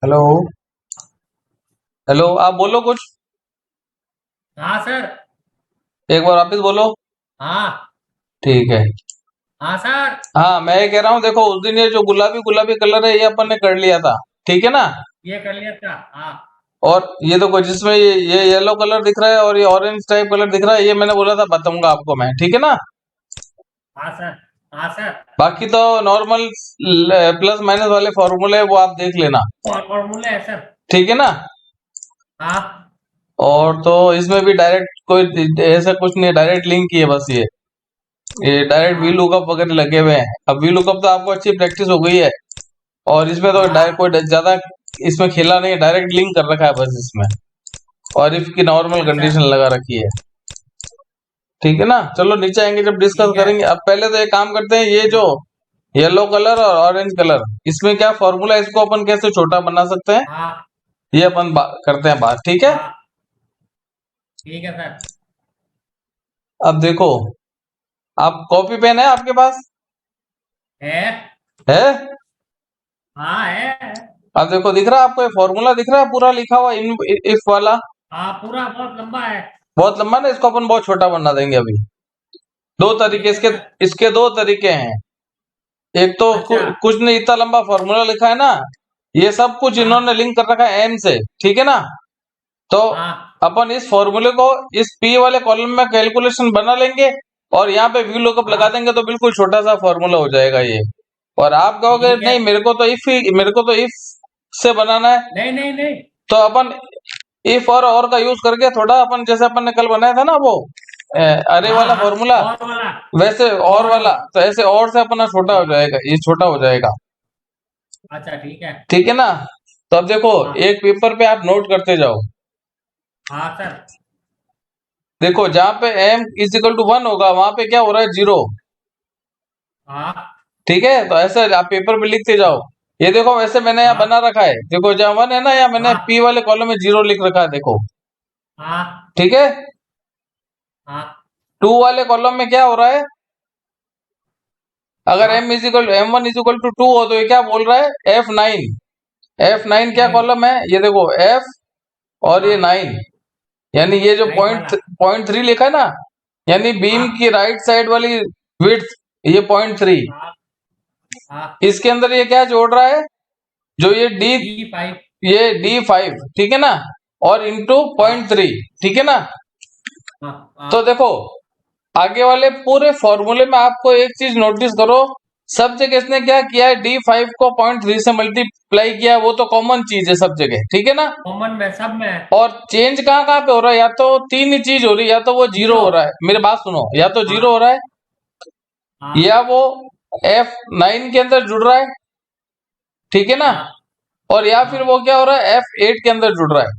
Hello. Hello, आप बोलो कुछ। हाँ सर। एक बार वापिस बोलो। हाँ। ठीक है। हाँ सर। हाँ, मैं ये कह रहा हूँ, देखो उस दिन ये जो गुलाबी गुलाबी कलर है ये अपन ने कर लिया था। ठीक है ना। ये कर लिया था। हाँ। और ये देखो जिसमें ये येलो कलर दिख रहा है और ये ऑरेंज टाइप कलर दिख रहा है, ये मैंने बोला था बताऊंगा आपको मैं। ठीक है ना। हाँ सर। हाँ सर। बाकी तो नॉर्मल प्लस माइनस वाले फॉर्मूले वो आप देख लेना। फॉर्मूला है सर। ठीक है ना। हाँ। और तो इसमें भी डायरेक्ट कोई ऐसा कुछ नहीं है, डायरेक्ट लिंक ही है बस ये डायरेक्ट वी हाँ। लुकअप वगैरह लगे हुए हैं। अब वी लुकअप तो आपको अच्छी प्रैक्टिस हो गई है। और इसमें तो डायरेक्ट हाँ। कोई ज्यादा इसमें खेला नहीं है, डायरेक्ट लिंक कर रखा है बस इसमें। और इफ की नॉर्मल अच्छा। कंडीशन लगा रखी है। ठीक है ना। चलो नीचे आएंगे जब डिस्कस ठीक है। करेंगे। अब पहले तो एक काम करते हैं, ये जो हाँ। येलो कलर और ऑरेंज कलर, इसमें क्या फॉर्मूला, इसको अपन कैसे छोटा बना सकते हैं, हाँ। ये अपन करते हैं बात। ठीक है। हाँ। ठीक है सर। अब देखो, आप कॉपी पेन है आपके पास? है। है। हाँ है। अब देखो, दिख रहा है आपको ये फॉर्मूला दिख रहा है पूरा लिखा हुआ इन इफ वाला? हाँ पूरा बहुत लंबा है। बहुत लंबा ना, इसको अपन बहुत छोटा बना देंगे अभी। दो तरीके ठीक है इसके सर। इसके दो तरीके हैं। एक तो अच्छा। कुछ नहीं, इतना लंबा फॉर्मूला लिखा है ना, ये सब कुछ इन्होंने हाँ। लिंक कर रखा है एम से। ठीक है ना। तो हाँ। अपन इस फॉर्मूले को इस पी वाले कॉलम में कैलकुलेशन बना लेंगे और यहाँ पे वी लुकअप लगा हाँ। देंगे, तो बिल्कुल छोटा सा फॉर्मूला हो जाएगा ये। और आप कहोगे ठीक है। नहीं, मेरे को तो इफ से बनाना है। नहीं नहीं नहीं। तो अपन इफ और का यूज करके थोड़ा अपन, जैसे अपन ने कल बनाया था ना वो अरे हाँ वाला हाँ। फॉर्मूला, और वाला। वैसे और और वाला, वाला। तो ऐसे और से अपना छोटा हो हाँ। जाएगा, ये छोटा हो जाएगा। अच्छा ठीक है। ठीक है ना। तो अब देखो, हाँ। एक पेपर पे आप नोट करते जाओ। हाँ सर। देखो जहां पे m इज इक्वल टू 1 होगा वहां पे क्या हो रहा है, 0। हाँ। ठीक है, तो ऐसे आप पेपर पे लिखते जाओ। हाँ। ये देखो वैसे मैंने यहाँ बना हाँ। रखा है, देखो जहाँ 1 है ना, यहाँ मैंने हाँ। p वाले कॉलम में 0 लिख रखा है, देखो। हाँ। ठीक है। हाँ। 2 वाले कॉलम में क्या हो रहा है, अगर हाँ। m1 = 2 हो तो ये क्या बोल रहा है, F9। F9 क्या नाइन। कॉलम है, ये देखो F और ये हाँ। 9। यानी ये जो नाइन पॉइंट वाला। पॉइंट थ्री लिखा है ना, यानी बीम हाँ। की राइट साइड वाली विड्थ, ये 0.3। हाँ। हाँ। इसके अंदर ये क्या जोड़ रहा है, जो D5। ये D5, ठीक है ना, और इंटू हाँ। 0.3। ठीक है ना। हाँ। तो हाँ। देखो, आगे वाले पूरे फॉर्मूले में आपको एक चीज नोटिस करो, सब जगह इसने क्या किया है, D5 को 0.3 से मल्टीप्लाई किया है, वो तो कॉमन चीज है सब जगह। ठीक है ना। कॉमन में सब में है। और चेंज कहाँ कहाँ पे हो रहा है, या तो तीन ही चीज हो रही है, या तो वो जीरो जीरो। हो रहा है, मेरी बात सुनो, या तो जीरो हो हाँ। रहा है, हाँ। या वो F9 के अंदर जुड़ रहा है। ठीक है ना। हाँ। और या फिर हाँ। वो क्या हो रहा है, F8 के अंदर जुड़ रहा है।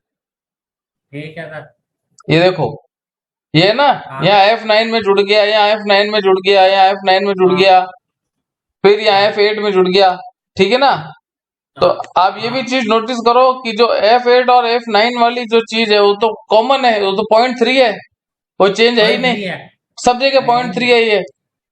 ठीक है सर। ये देखो, ये है ना, यहाँ हाँ। F9 में जुड़ गया, यहाँ F9 में जुड़ गया, यहाँ F9 में जुड़ हाँ। गया, फिर यहाँ हाँ। F8 में जुड़ गया। ठीक है ना। तो हाँ। आप ये भी हाँ। चीज नोटिस करो कि जो F8 और F9 वाली जो चीज है वो तो कॉमन है, वो तो 0.3 है, कोई चेंज है ही पॉइंट नहीं। थ्री है। सब जगह है ही 0.3 नहीं। है ये।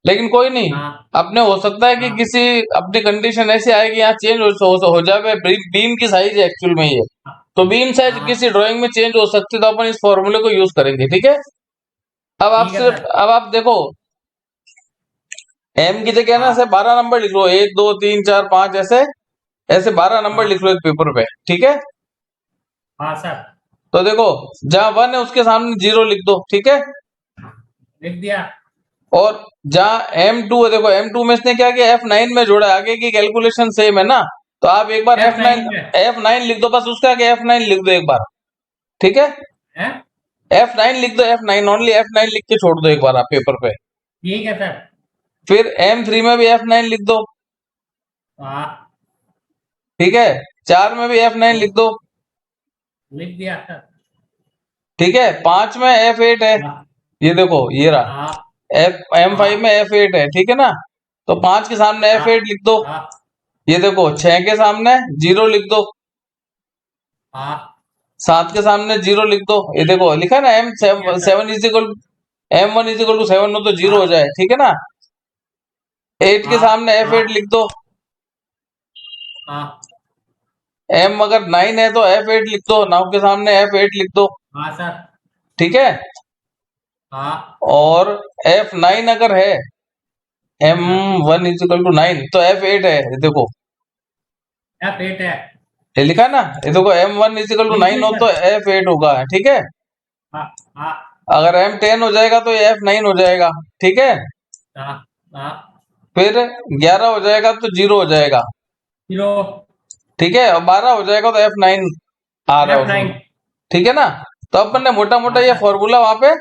लेकिन कोई नहीं, हाँ। अपने हो सकता है कि हाँ। किसी अपनी कंडीशन ऐसी आएगी, यहाँ चेंज हो जाए, बीम की साइज है एक्चुअल में ये। हाँ। तो बीम साइज किसी हाँ। ड्राइंग में चेंज हो सकती है, तो अपन इस फॉर्मूले को यूज करेंगे। ठीक है। ठीक है सर। अब आप देखो, एम की जगह ना ऐसे हाँ। 12 नंबर लिख लो, 1 2 3 4 5, ऐसे ऐसे 12 नंबर लिख लो हाँ। एक पेपर पे। ठीक है। हाँ सर। तो देखो, जहां 1 है उसके सामने 0 लिख दो। ठीक है। लिख दिया। और जहां M2 है, देखो M2 में इसने क्या किया, F9 में जोड़ा, आगे की कैलकुलेशन सेम है ना, तो आप एक बार F9 F9 में F9 लिख दो, बस उसका आगे F9 लिख दो एक बार। ठीक है। है। F9 लिख दो, F9 ओनली F9 लिख के छोड़ दो एक बार आप पेपर पे। ठीक है सर। फिर M3 में भी F9 लिख दो। हाँ। ठीक है। 4 में भी F9 लिख दो। लिख दिया सर। ठीक है। 5 में F8 है, हाँ। ये देखो ये रहा। हाँ। M5 में हाँ। F8 है। ठीक है ना। तो 5 के सामने हाँ। F8 लिख दो। हाँ। ये देखो 6 के सामने 0 लिख दो। हाँ। 7 के सामने 0 लिख दो। ये देखो लिखा है ना, एम लिख दिया sir. Seven is equal M1 = 7 हो तो 0 हो हाँ। जाए। ठीक है ना। 8 के हाँ। सामने F8 हाँ। लिख दो। हाँ। एम अगर 9 है तो F8 लिख दो, 9 के सामने F8 लिख दो, हाँ सर। ठीक है। हाँ और F9 अगर है, M1 इज इक्वल टू 9, तो F8 है, ये देखो F8 है। ये लिखा है ना, ये देखो M1 इज इक्वल टू 9 हो बिल्कुल तो सर। F8 होगा, ठीक है। हाँ हाँ अगर M10 हो जाएगा तो ये F9 हो जाएगा, ठीक है। हाँ हाँ। फिर 11 हो जाएगा तो 0 हो जाएगा, 0 ठीक है। और 12 हो जाएगा तो F9 आ रहा है F9। उसमें, ठीक है ना। तो अपन ने मोटा मोटा हाँ ये सर। फॉर्मूला वहां पे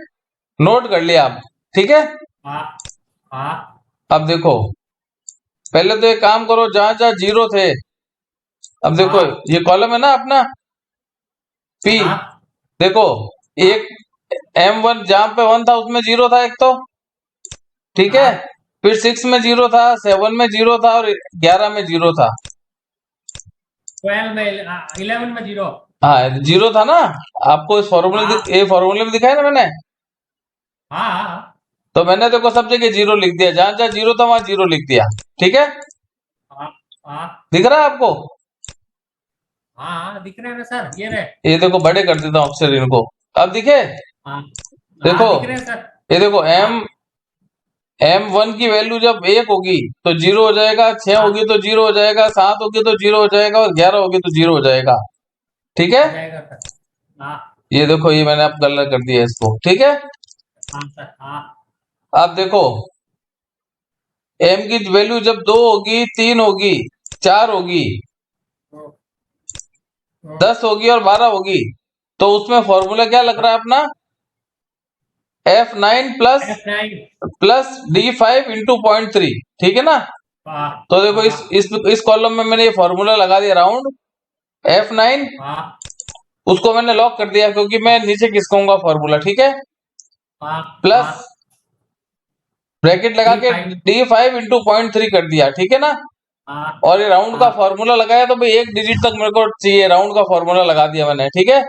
नोट कर लिया आप, ठीक है। हाँ हाँ अब देखो, पहले तो एक काम करो, जहां जहां 0 थे, अब देखो हाँ ये कॉलम है ना अपना P, हाँ देखो हाँ एक M1 जहां पे 1 था उसमें 0 था एक तो, ठीक है। हाँ। फिर 6 में 0 था, 7 में 0 था और 11 में 0 था। 12 में 11 में 0। हाँ 0 था ना, आपको इस फॉर्मूले हाँ ये फॉर्मूले में दिखाया ना मैंने। हाँ हाँ तो मैंने देखो सब जगह 0 लिख दिया, जहां जहां 0 था वहां 0 लिख दिया, ठीक है। हाँ हाँ दिख रहा है आपको? हाँ। दिख रहे हैं ना सर, ये रहे। ये देखो बड़े कर देता हूँ अक्षर इनको, अब दिखे? हाँ देखो हाँ दिख रहे हैं सर। ये देखो हाँ M1 की वैल्यू जब 1 होगी तो 0 हो जाएगा, 6 हाँ होगी तो 0 हो जाएगा, 7 होगी तो 0 हो जाएगा और 11 होगी तो 0 हो जाएगा, ठीक है। हो जाएगा सर। हाँ ये देखो ये मैंने अब कलर कर दिया इसको, ठीक है। हाँ सर। हाँ अब देखो M की वैल्यू जब 2 होगी, 3 होगी, 4 होगी, तो, तो 10 होगी और 12 होगी, तो उसमें फॉर्मूला क्या लग रहा है अपना? F9 plus F9। Plus D5 into 0.3, ठीक है ना। हाँ तो देखो हाँ इस कॉलम में मैंने ये फॉर्मूला लगा दिया राउंड F9, हाँ उसको मैंने लॉक कर दिया क्योंकि मैं नीचे खिसकाऊंगा फॉर्मूला, ठीक है। हाँ प्लस हाँ। ब्रैकेट लगा के D5। D5 इंटू 0.3 कर दिया, ठीक है ना। हाँ और ये राउंड का हाँ। फॉर्मूला लगाया तो भाई एक डिजिट तक मेरे को चाहिए, राउंड का फॉर्मूला लगा दिया मैंने, ठीक है।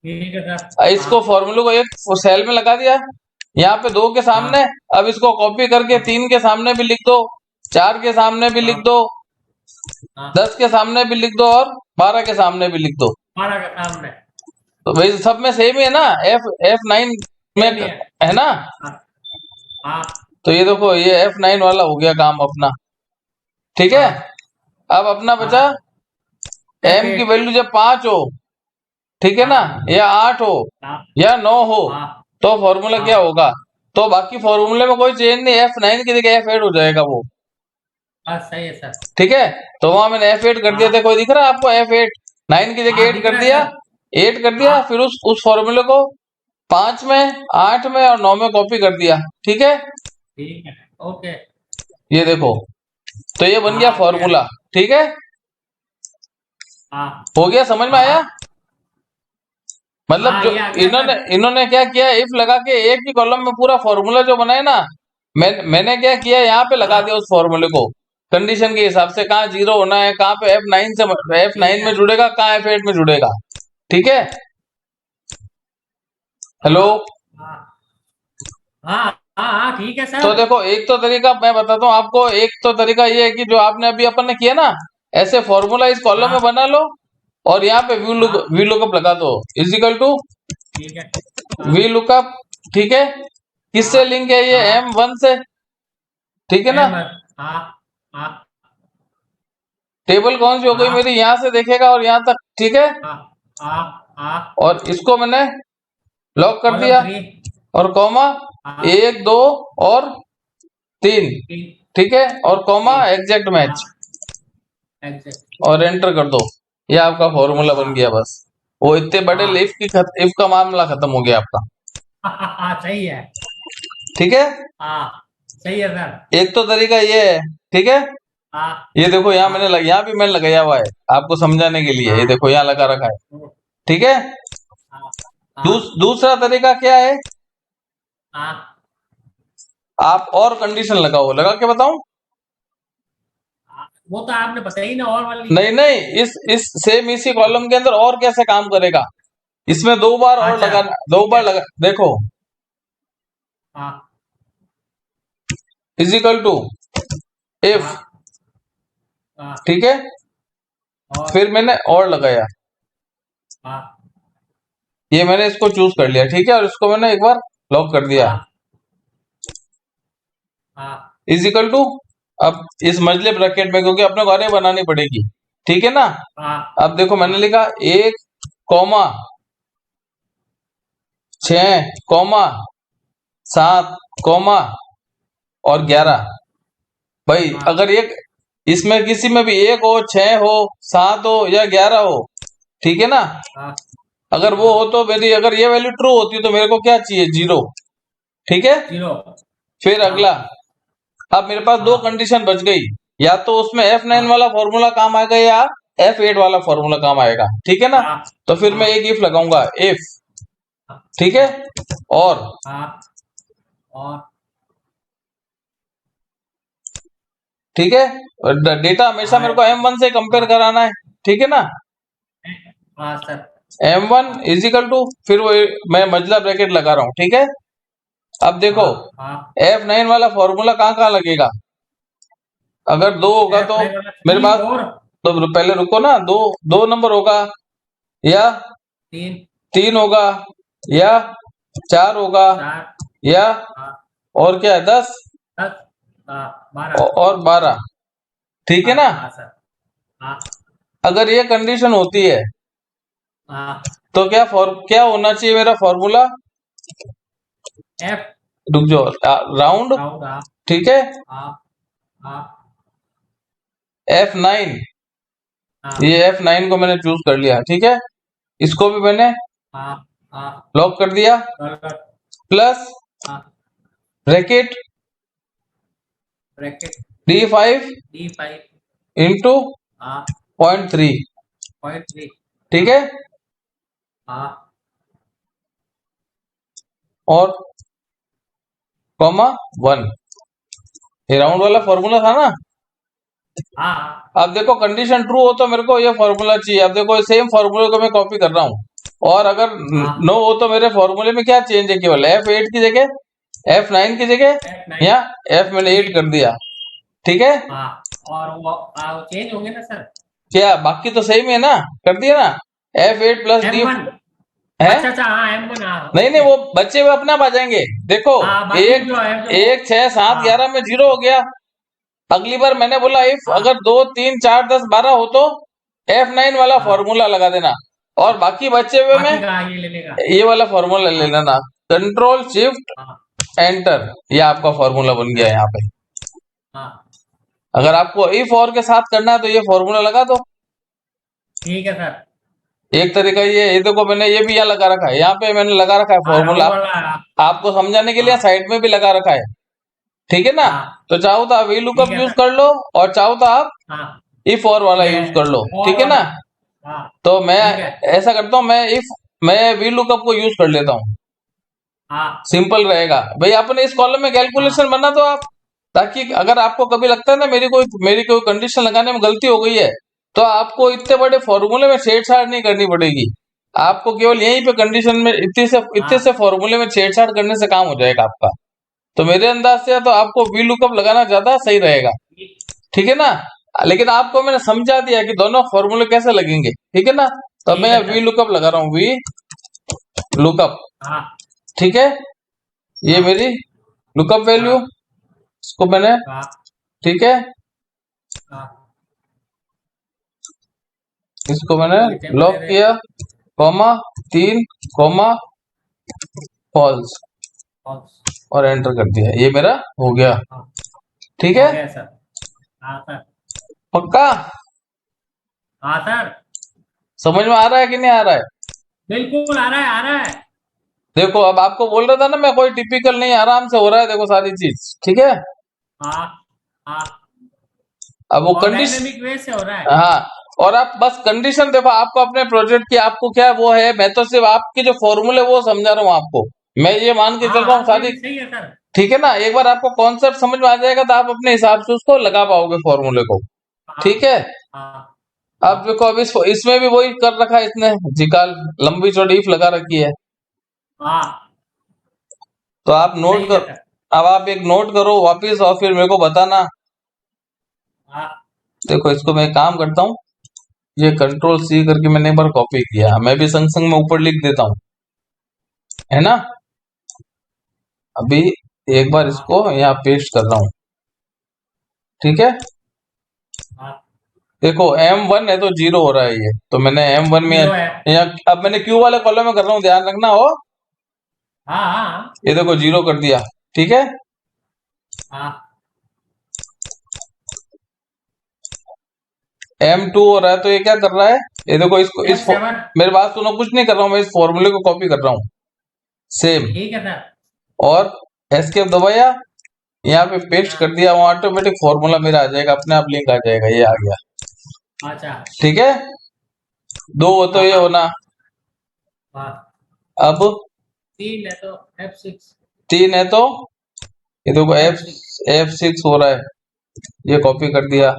ठीक है सर। हाँ इसको फॉर्मूले को एक सेल में लगा दिया, यहाँ पे 2 के सामने। हाँ अब इसको कॉपी करके हाँ 3 के सामने भी लिख दो, 4 के सामने भी लिख हाँ दो, हाँ। 10 के सामने भी लिख दो और 12 के सामने भी लिख दो। 12 के सामने। तो भाई सब में सेम ही है ना, F9 में सेम ही है। है ना। हाँ हाँ तो ये देखो ये F9 वाला हो गया काम अपना, ठीक है। हाँ अब अपना बचा हाँ। M की F8। वैल्यू जब 5 हो, ठीक है ना, हाँ या 8 हो हाँ या 9 हो, हाँ तो फॉर्मूला क्या हाँ होगा? तो बाकी फॉर्मूले में कोई चेंज नहीं, F9 की जगह F8 हो जाएगा वो, हाँ। सही है सर। ठीक है। तो वहां मैंने F8 कर दिया था, हाँ कोई दिख रहा है आपको? F8 9 की जगह हाँ 8 दिख कर रहा है दिया, सर। 8 कर दिया, हाँ फिर उस फॉर्मूले को 5 में, 8 में और 9 में कॉपी कर दिया, ठीक है। ठीक है। ओके। ये देखो, तो ये बन गया हाँ हो गया। फॉर्मूला, ठीक है। हाँ हो गया, समझ में आया? हाँ मतलब हाँ। जो ये आ गया इन्होंने सर। इन्होंने क्या किया, इफ लगा के एक ही कॉलम में पूरा फॉर्मूला जो बनाया ना, मैंने क्या किया, यहाँ पे लगा हाँ दिया उस फॉर्मूले को कंडीशन के हिसाब से, कहाँ 0 होना है, कहाँ पे F9 से ठीक F9 है। में जुड़ेगा, कहाँ F8 में जुड़ेगा, ठीक है। हेलो। हाँ हाँ हाँ हाँ हाँ। ठीक है तो सर। देखो एक तो तरीका मैं बताता हूँ आपको, एक तो तरीका ये है कि जो आपने अभी अपन ने किया ना, ऐसे फॉर्मूला इस कॉलम में हाँ बना लो और यहाँ पे हाँ। वी लुकअप लगा दो, इजिकल टू ठीक है। हाँ वी लुकअप, ठीक है। हाँ किससे लिंक है ये? हाँ। M1 से, ठीक है ना। हाँ हाँ टेबल कौन सी हो गई हाँ मेरी, यहाँ से देखेगा और यहाँ तक, ठीक है। हाँ हाँ हाँ। और इसको मैंने लॉक कर कॉलम दिया 3। और कॉमा हाँ 1 2 और 3, 3। ठीक है, और कॉमा 3। एग्जैक्ट हाँ मैच, एग्जैक्ट। और एंटर कर दो। ये आपका फॉर्मूला बन हाँ गया बस। वो इतने बड़े हाँ इफ का मामला खत्म हो गया आपका, हाँ। सही है। ठीक है। हाँ सही है सर। एक तो तरीका ये है, ठीक है। हाँ ये देखो यहाँ हाँ मैंने यहाँ भी मैंने लगाया हुआ है आपको समझाने के लिए, ये हाँ देखो यहाँ लगा रखा है, ठीक है। हाँ हाँ दूसरा तरीका क्या है, हाँ आप और कंडीशन लगाओ, लगा के बताऊं? हाँ। वो तो आपने बताई ना, और वाली। नहीं नहीं, इस सेम इसी कॉलम के अंदर और कैसे काम करेगा, इसमें 2 बार और अच्छा लगाना, 2 ठीक बार है। लगा, देखो हाँ इजिकल टू इफ, हाँ हाँ ठीक है। और फिर मैंने और लगाया, हाँ ये मैंने इसको चूज कर लिया, ठीक है, और इसको मैंने एक बार लॉक कर दिया, हाँ हाँ इज इक्वल टू, अब इस मजले ब्रैकेट में, क्योंकि अपने को अरे बनानी पड़ेगी, ठीक है ना। हाँ अब देखो मैंने हाँ लिखा 1, 6, 7, और 11। भाई हाँ अगर एक इसमें किसी में भी 1 हो, 6 हो, 7 हो या 11 हो, ठीक है ना, हाँ अगर वो हो तो मेरी, अगर ये वैल्यू ट्रू होती तो मेरे को क्या चाहिए, 0, ठीक है। 0 फिर हाँ अगला, अब मेरे पास दो हाँ कंडीशन बच गई, या तो उसमें F9 हाँ वाला फॉर्मूला काम आएगा या F8 वाला फॉर्मूला काम आएगा, ठीक है ना। हाँ तो फिर मैं हाँ एक इफ लगाऊंगा, इफ, हाँ ठीक है, और हाँ और ठीक है, और डेटा हमेशा मेरे को हाँ M1 से कंपेयर हाँ कराना है, ठीक है ना। हाँ sir M1 is equal to, फिर वो मैं मजला ब्रैकेट लगा रहा हूं, ठीक है। अब देखो हाँ हाँ F9 वाला फॉर्मूला कहाँ कहाँ लगेगा, अगर 2 होगा तो F9 वाला मेरे 3 पास, 4 तो पहले रुको ना, दो, 2 नंबर होगा, या 3 3 होगा, या 4 होगा, 4 या हाँ और क्या है, 10 10 हाँ 12 और 12, ठीक है ना। हाँ सर हाँ अगर ये कंडीशन होती है हाँ तो क्या होना चाहिए मेरा फॉर्मूला, F रुक जाओ, राउंड, राउंड हाँ ठीक है, हाँ हाँ F9, हाँ ये F9 को मैंने चूज कर लिया, ठीक है, इसको भी मैंने हाँ हाँ लॉक कर दिया, डॉलर प्लस हाँ bracket bracket D5 D5 into हाँ 0.3, 0.3 ठीक हाँ है, हाँ और कॉमा 1, ये राउंड वाला फॉर्मूला था ना। हाँ अब देखो कंडीशन ट्रू हो तो मेरे को ये फॉर्मूला चाहिए, अब देखो सेम फॉर्मूले को मैं कॉपी कर रहा हूँ, और अगर हाँ नो हो तो मेरे फॉर्मूले में क्या चेंज है, केवल F8 की जगह F9 की जगह, F9 या F मैंने 8 कर दिया, ठीक है। हाँ और वो चेंज होंगे ना सर क्या बाकी तो सेम है ना, कर दिया ना, F8 प्लस डी M1 है, अच्छा अच्छा हाँ M1 हाँ नहीं नहीं ओके वो बच्चे हुए अपने आप आ जाएंगे, देखो हाँ बाकी एक जो है जो 1, 6, 7, हाँ 11 में 0 हो गया। अगली बार मैंने बोला इफ हाँ अगर 2, 3, 4, 10, 12 हो तो F9 वाला हाँ फॉर्मूला लगा देना, और बाकी बचे हुए में बाकी का ये ले लेगा ये वाला फॉर्मूला ले हाँ लेना, कंट्रोल शिफ्ट हाँ एंटर, ये आपका फॉर्मूला बन गया यहाँ पे। हाँ अगर आपको इफ और के साथ करना है तो ये फॉर्मूला लगा दो, ठीक है सर एक तरीका ये देखो मैंने ये भी यहाँ लगा रखा है, यहाँ पे मैंने लगा रखा है हाँ फॉर्मूला, राउंड वाला आपको समझाने के लिए हाँ साइड में भी लगा रखा है, ठीक है ना। हाँ तो चाहो तो आप वी ठीक लुकअप है यूज सर कर लो, और चाहो तो आप हाँ इफ और वाला ये यूज कर लो, और ठीक है वाला ना। हाँ तो मैं ठीक है ऐसा करता हूँ, मैं वी लुकअप को यूज कर लेता हूँ, हाँ सिंपल रहेगा भाई। आपने इस कॉलम में कैलकुलेशन हाँ बना दो आप, ताकि अगर आपको कभी लगता है ना मेरी कोई कंडीशन लगाने में गलती हो गई है, तो आपको इतने बड़े फॉर्मूले में छेड़छाड़ नहीं करनी पड़ेगी, आपको केवल यहीं पे कंडीशन में इतने से हाँ फॉर्मूले में छेड़छाड़ करने से काम हो जाएगा आपका। तो मेरे अंदाज से तो आपको वी लुकअप लगाना ज्यादा सही रहेगा, ठीक है ना। लेकिन आपको मैंने समझा दिया कि दोनों फॉर्मूले कैसे लगेंगे, ठीक है ना। तो ठीक मैं है वी सर लुकअप लगा रहा हूँ, वी लुकअप, हाँ ठीक है, ये हाँ मेरी लुकअप वैल्यू, हाँ इसको मैंने, हाँ ठीक है, हाँ इसको मैंने कोई टेबल लॉक दे दे किया, कॉमा 3, कॉमा फॉल्स, और और एंटर कर दिया, ये मेरा हो गया, हाँ ठीक हो है, गया सर हाँ सर पक्का हाँ सर समझ में आ रहा है कि नहीं आ रहा है। बिल्कुल आ रहा है आ रहा है देखो अब आपको बोल रहा था ना मैं कोई टिपिकल नहीं, आराम से हो रहा है, देखो सारी चीज, ठीक है। हाँ हाँ अब वो और कंडीशन, डायनेमिक वे से हो रहा है हाँ, और आप बस कंडीशन देखो, आपको अपने प्रोजेक्ट की आपको क्या वो है, मैं तो सिर्फ आपके जो फॉर्मूले वो समझा रहा हूँ आपको, मैं ये मान के हाँ चल रहा हूँ हाँ नहीं सारी, नहीं सही है सर ठीक है ना। एक बार आपको कॉन्सेप्ट समझ में आ जाएगा तो आप अपने हिसाब से उसको लगा पाओगे फॉर्मूले को, हाँ ठीक है। हाँ अब हाँ देखो अब इसमें भी वही कर रखा है इसने, जिकाल लंबी चौड़ी इफ लगा रखी है, हाँ तो आप नोट सही है कर, सर अब आप एक नोट करो वापिस और फिर मेरे को बताना। हाँ देखो इसको मैं एक काम करता हूँ, ये कंट्रोल सी करके मैंने एक बार कॉपी किया, मैं भी संग संग में ऊपर लिख देता हूँ, है ना। अभी एक बार इसको यहाँ पेस्ट कर रहा हूँ, ठीक है। हाँ देखो M1 है तो 0 हो रहा है ये, तो मैंने M1 में जीरो है। यहाँ अब मैंने Q वाले कॉलम में कर रहा हूँ, ध्यान रखना हो। हाँ हाँ ये देखो 0 कर दिया, ठीक है। हाँ M2 हो रहा है तो ये क्या कर रहा है, ये देखो इसको F7 मेरी बात सुनो, कुछ नहीं कर रहा हूँ मैं, इस फॉर्मूले को कॉपी कर रहा हूँ सेम, ठीक है सर। और एस्केप दबाया, यहाँ पे पेस्ट हाँ कर दिया, वहां ऑटोमेटिक फॉर्मूला मेरा आ जाएगा, अपने आप लिंक आ जाएगा, ये आ गया, अच्छा ठीक है। 2 हो तो ये हाँ होना, हाँ अब 3 है तो F6 3 है तो ये देखो F6 F6 हो रहा है, ये कॉपी कर दिया।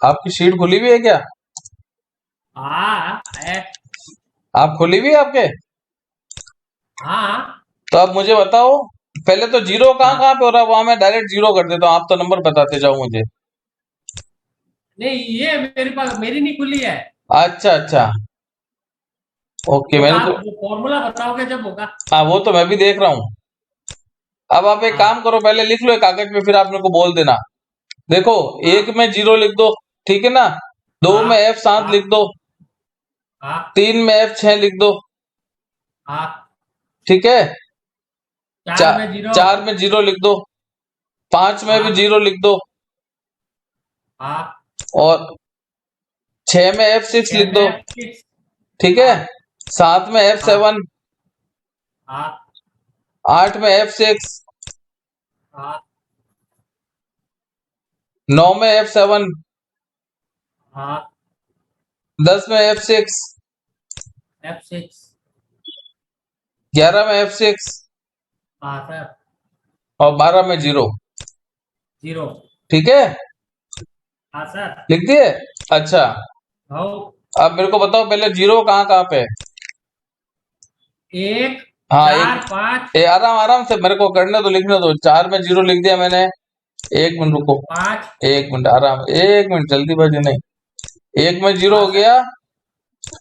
आपकी शीट खुली हुई है क्या, हाँ है। आप खुली हुई है आपके, हाँ तो आप मुझे बताओ, पहले तो 0 कहाँ हाँ कहाँ पे हो रहा है, वहां मैं डायरेक्ट 0 कर देता हूँ, आप तो नंबर बताते जाओ मुझे। नहीं ये मेरे पास मेरी नहीं खुली है। अच्छा अच्छा, ओके, वो तो मेरे को, आप वो फॉर्मूला बताओगे जब होगा। हाँ वो तो मैं भी देख रहा हूँ। अब आप एक काम हाँ करो, पहले लिख लो एक कागज पे, फिर आप मेरे को बोल देना। देखो, हाँ 1 में 0 लिख दो, ठीक है ना। 2 हाँ में F7 हाँ लिख दो, हाँ 3 में F6 लिख दो, हाँ ठीक है। 4 में 0। 4 में 0 लिख दो, 5 में भी हाँ 0 लिख दो, हाँ और 6 में F6 6 लिख में दो, F6। ठीक है। हाँ 7 में हाँ F7, हाँ 8 में F6, हाँ 9 में F7, हाँ 10 में F6, F6। 11 में F6, हाँ सर और 12 में 0, 0। ठीक है। हाँ सर। लिख दिए, अच्छा। हो अब मेरे को बताओ पहले 0 कहाँ कहाँ पे है? 1 हाँ, 4 5 आराम आराम से मेरे को करने दो, लिखने दो। 4 में 0 लिख दिया मैंने, 1 मिनट रुको, 5। 1 मिनट आराम, 1 मिनट जल्दीबाजी नहीं। 1 में 0 हाँ हो सर। गया,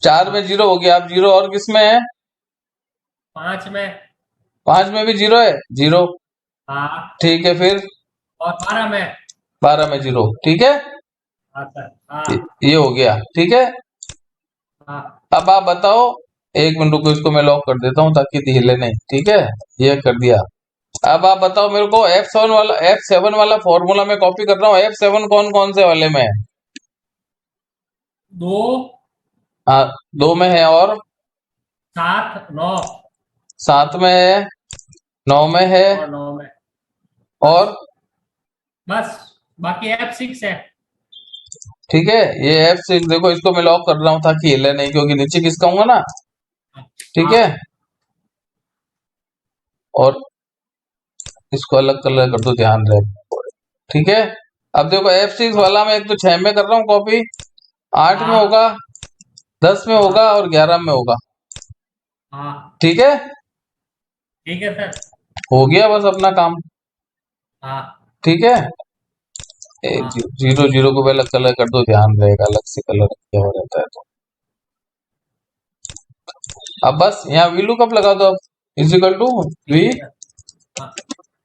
4 में हाँ 0 हो गया, अब 0 और किस में है? 5 में। 5 में भी 0 है, 0, हाँ ठीक है। फिर और 12 में। 12 में 0, ठीक है। हाँ सर। ये हाँ ये हो गया, ठीक है। हाँ अब आप बताओ, 1 मिनट रुको, इसको मैं लॉक कर देता हूँ ताकि हिले नहीं, ठीक है। ये कर दिया। अब आप बताओ मेरे को, F7 वाला फॉर्मूला मैं कॉपी कर रहा हूँ, F7 कौन कौन से वाले में है? 2 हाँ, 2 में है, और 7 9 7 में है, 9 में है, और 9 में। और बस बाकी F6 है। ठीक है। ये F6 देखो, इसको मैं लॉक कर रहा हूँ ताकि हिले नहीं, क्योंकि नीचे खिसकाऊंगा ना, ठीक है। हाँ और इसको अलग कलर कर दो, ध्यान रहे, ठीक है। अब देखो F6 हाँ वाला मैं एक तो 6 में कर रहा हूँ कॉपी, 8 में हाँ होगा, 10 में हाँ होगा, और 11 में होगा, हाँ ठीक है। ठीक है सर। हो गया बस अपना काम, हाँ ठीक है। हाँ 0 0 को भी अलग कलर कर दो, ध्यान रहेगा, अलग से कलर किया हुआ रहता है तो। अब बस यहाँ वी लुकअप लगा दो, अब इजिकल टू वी ठीक है सर। हाँ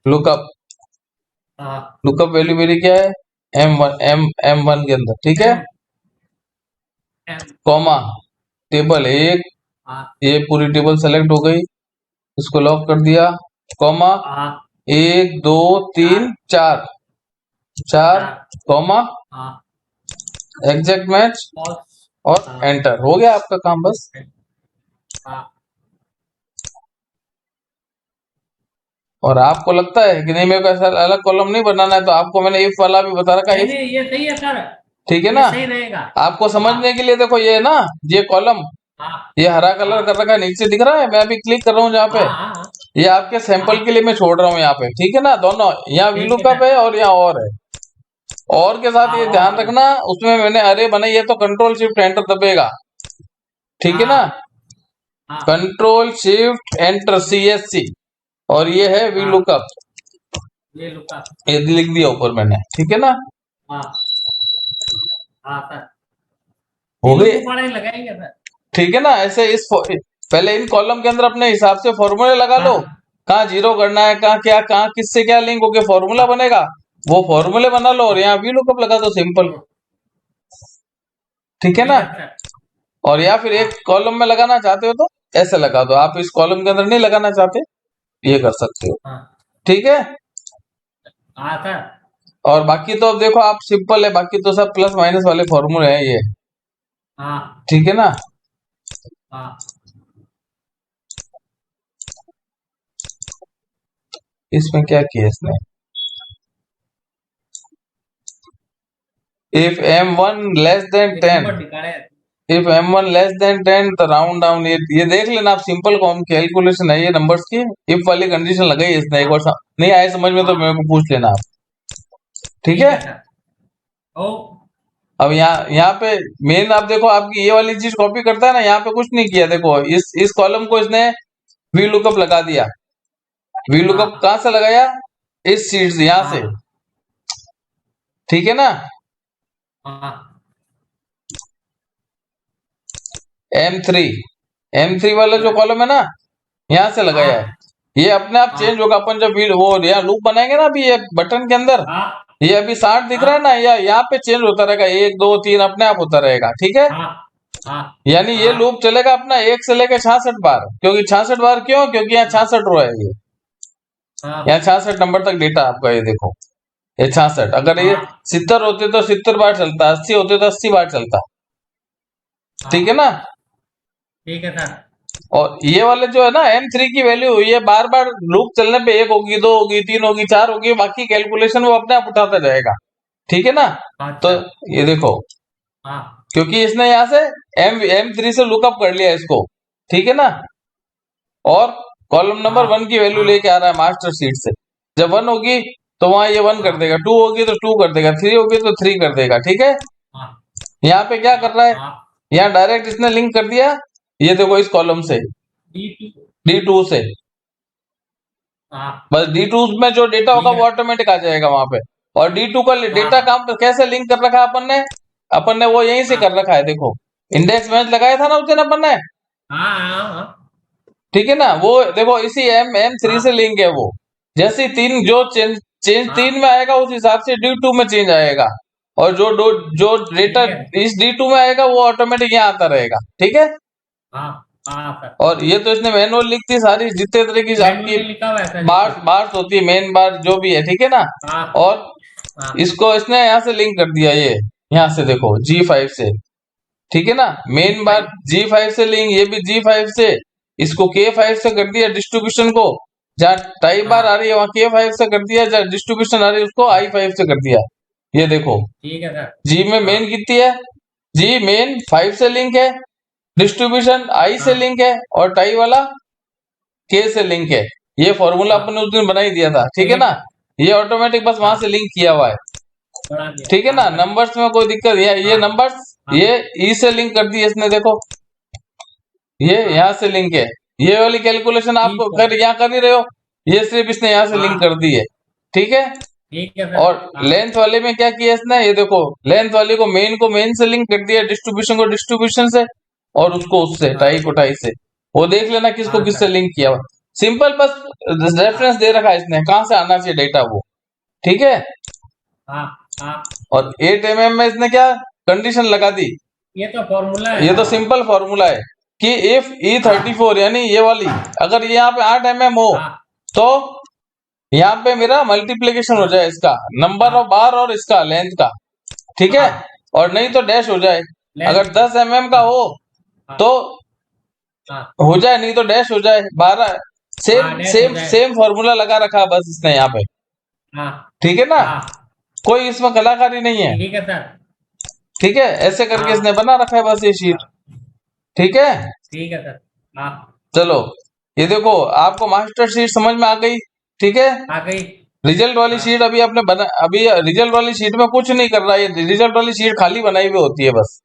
लुकअप। हाँ लुकअप वैल्यू मेरी क्या है, M1 के अंदर, ठीक है। M M। कॉमा, टेबल 1, हाँ ये पूरी टेबल सेलेक्ट हो गई, इसको लॉक कर दिया, कॉमा, हाँ 1 2 3 4 4, 4, 4। कॉमा, हाँ एग्जैक्ट मैच, false। और हाँ एंटर, हो गया आपका काम बस। हाँ और आपको लगता है कि नहीं, मेरे को ऐसा अलग कॉलम नहीं बनाना है, तो आपको मैंने इफ वाला भी बता रखा है, नहीं इफ, नहीं ये सही है सर। ठीक है ये ना। सही रहेगा। आपको हाँ समझने के लिए देखो, ये ना, ये कॉलम, हाँ ये हरा कलर हाँ कर रखा है, नीचे दिख रहा है, मैं अभी क्लिक कर रहा हूँ जहाँ पे, हाँ हाँ ये आपके सैंपल हाँ के लिए मैं छोड़ रहा हूँ यहाँ पे, ठीक है ना। दोनों, यहाँ ठीक है VLOOKUP सर। है और यहाँ और है, और के साथ हाँ ये ध्यान और रखना, उसमें मैंने अरे बनाई है तो कंट्रोल शिफ्ट एंटर दबेगा, ठीक है ना। हाँ हाँ कंट्रोल शिफ्ट एंटर CSC, और ये है हाँ VLOOKUP, ये लुका। ये लिख दिया ऊपर मैंने, ठीक है ना, हाँ हाँ सर, हो तीनों गई, को पढ़ाई लगाएंगे सर। ठीक है ना। ऐसे पहले इन कॉलम के अंदर अपने हिसाब से फॉर्मूले लगा लो, हाँ कहाँ जीरो करना है, कहाँ क्या, कहाँ किससे क्या लिंक होके फॉर्मूला हाँ बनेगा, वो फॉर्मूले बना लो और यहाँ वी लुकअप लगा दो, सिंपल, हाँ, ठीक है ठीक ना। है सर। और या फिर एक हाँ कॉलम में लगाना चाहते हो तो ऐसे लगा दो, आप इस कॉलम के अंदर नहीं लगाना चाहते, ये कर सकते हो, हाँ ठीक है। हाँ सर। और बाकी तो अब देखो आप, सिंपल है, बाकी तो सब प्लस माइनस वाले फॉर्मूले हैं ये, हाँ ठीक है ना। हाँ इसमें क्या किया इसने, इफ m1 लेस देन ये 10, नंबर दिखा रहे हैं। इफ m1 लेस देन 10 तो राउंड डाउन, ये देख लेना आप, सिंपल कॉम कैलकुलेशन है ये नंबर्स की, इफ वाली कंडीशन लगाई इसने, एक हाँ बार नहीं आए समझ में तो मेरे हाँ को पूछ लेना आप, ठीक ठीक है। है सर। ओ अब यहाँ पे मेन आप देखो, आपकी ये वाली चीज कॉपी करता है ना, यहाँ पे कुछ नहीं किया, देखो इस कॉलम को इसने वी लुकअप लगा दिया, वी लुकअप हाँ कहाँ से लगाया, इस सीट से, यहाँ से, हाँ ठीक है ना। हाँ M3, M3 वाला जो कॉलम है ना, यहाँ से लगाया है, हाँ ये अपने आप चेंज हाँ होगा, अपन जब वो यहाँ लूप बनाएंगे ना अभी ये बटन के अंदर, हाँ ये अभी 60 दिख रहा है हाँ ना, या यहाँ पे चेंज होता रहेगा, 1 2 3 अपने आप होता रहेगा, ठीक है। हाँ हाँ यानी ये हाँ लूप चलेगा अपना 1 से लेकर 66 बार, क्योंकि 66 बार क्यों, क्योंकि यहाँ 66 रो है, ये यहाँ हाँ 66 नंबर तक डेटा आपका, ये देखो ये 66, अगर ये हाँ 70 होते तो 70 बार चलता, 80 होते तो 80 बार चलता, ठीक है हाँ ना। ठीक है सर। और ये वाले जो है ना M3 की वैल्यू, ये बार बार लूप चलने पे 1 होगी, 2 होगी, 3 होगी, 4 होगी, बाकी कैलकुलेशन वो अपने आप उठाता जाएगा, ठीक है ना। तो अच्छा। ये देखो, हाँ क्योंकि इसने यहाँ से M3 से लुकअप कर लिया इसको, ठीक है ना। और कॉलम नंबर हाँ 1 की वैल्यू हाँ लेके आ रहा है मास्टर शीट से, जब 1 होगी तो वहां ये 1 कर हाँ देगा, 2 होगी तो 2 कर देगा, 3 होगी तो 3 कर देगा, ठीक है। हाँ यहाँ पे क्या कर रहा है, हाँ यहाँ डायरेक्ट इसने लिंक कर दिया, ये देखो इस कॉलम से D2। D2 से, हाँ बस D2 में जो डेटा होगा ठीक वो है। ऑटोमेटिक आ जाएगा वहां पे। और D2 का डेटा हाँ काम कैसे लिंक कर रखा है अपन ने वो यहीं से हाँ कर रखा है, देखो इंडेक्स मैच लगाया था ना उस दिन अपन ने, हाँ हाँ ठीक है ना। वो देखो इसी M3 से हाँ लिंक है वो, जैसे तीन जो चेंज चेंज हाँ 3 में आएगा उस हिसाब से D2 में चेंज आएगा, और जो डेटा ठीक है। इस D2 में आएगा वो ऑटोमेटिक यहाँ आता रहेगा, ठीक है। हाँ हाँ सर। और ये तो इसने मैनुअल लिख दी सारी, जितने तरह की मैनुअल आपकी में लिखा हुआ है सर ये बार्स तो। बार्स होती है, मेन बार जो भी है, ठीक है ना। हाँ और हाँ इसको इसने यहाँ से लिंक कर दिया, ये यहाँ से देखो G5 से, ठीक है ना। मेन बार D5। G5 से लिंक, ये भी G5 से, इसको K5 से कर दिया डिस्ट्रीब्यूशन को, जहाँ टाई बार आ हाँ रही है वहां K5 से कर दिया, जहाँ डिस्ट्रीब्यूशन आ रही है उसको I5 से कर दिया, ये देखो। ठीक है सर। G में हाँ मेन कितनी है, G मेन 5 से लिंक है, डिस्ट्रीब्यूशन I से हाँ लिंक है, और टाई वाला K से लिंक है। ये फॉर्मूला अपन हाँ ने उस दिन बना ही दिया था, ठीक है ठीक ना। है। ये ऑटोमेटिक बस वहां से हाँ लिंक किया हुआ है, बढ़ा दिया। ठीक है ना। हाँ सर। नंबर्स में कोई दिक्कत, ये हाँ नंबर्स, हाँ ये ई से लिंक कर दिया इसने, देखो ये हाँ यहाँ से लिंक है, ये वाली कैलकुलेशन आप ठीक है। कर यहाँ कर ही रहे हो, ये सिर्फ इसने यहाँ से लिंक हाँ कर दी है, ठीक है। ठीक है सर। और हाँ लेंथ वाले में क्या किया इसने, ये देखो लेंथ वाली को मेन से लिंक कर दिया, डिस्ट्रीब्यूशन को डिस्ट्रीब्यूशन से, और उसको उससे टाई हाँ को टाई से, वो देख लेना किसको हाँ किससे सर। लिंक किया हुआ, सिंपल, बस रेफरेंस हाँ दे रखा है इसने कहाँ से आना चाहिए डेटा वो, ठीक है। हाँ हाँ और 8 mm में इसने क्या कंडीशन लगा दी, ये तो फॉर्मूला है ये तो सर। सिंपल फॉर्मूला है कि इफ हाँ E34 यानी ये वाली, अगर ये यहाँ पे 8 mm हो हाँ तो यहाँ पे मेरा मल्टीप्लीकेशन हो हाँ जाए इसका नंबर ऑफ हाँ बार और इसका लेंथ का, ठीक है। हाँ और नहीं तो डैश हो जाए, लेंथ अगर 10 mm का हाँ हो हाँ तो हाँ हो जाए, नहीं तो डैश हो जाए 12, सेम हाँ डैश हो सेम जाए। सेम फॉर्मूला लगा रखा है बस इसने यहाँ पे, हाँ ठीक है ना। हाँ कोई इसमें कलाकारी नहीं है, ठीक है सर। ठीक है, ऐसे करके इसने हाँ बना रखा है बस ये शीट, हाँ ठीक है। ठीक है सर। हाँ चलो ये देखो आपको मास्टर शीट समझ में आ गई, ठीक है। आ गई। रिजल्ट वाली हाँ शीट अभी आपने बना, अभी रिजल्ट वाली शीट में कुछ नहीं कर रहा है, ये रिजल्ट वाली शीट खाली बनाई हुई होती है, बस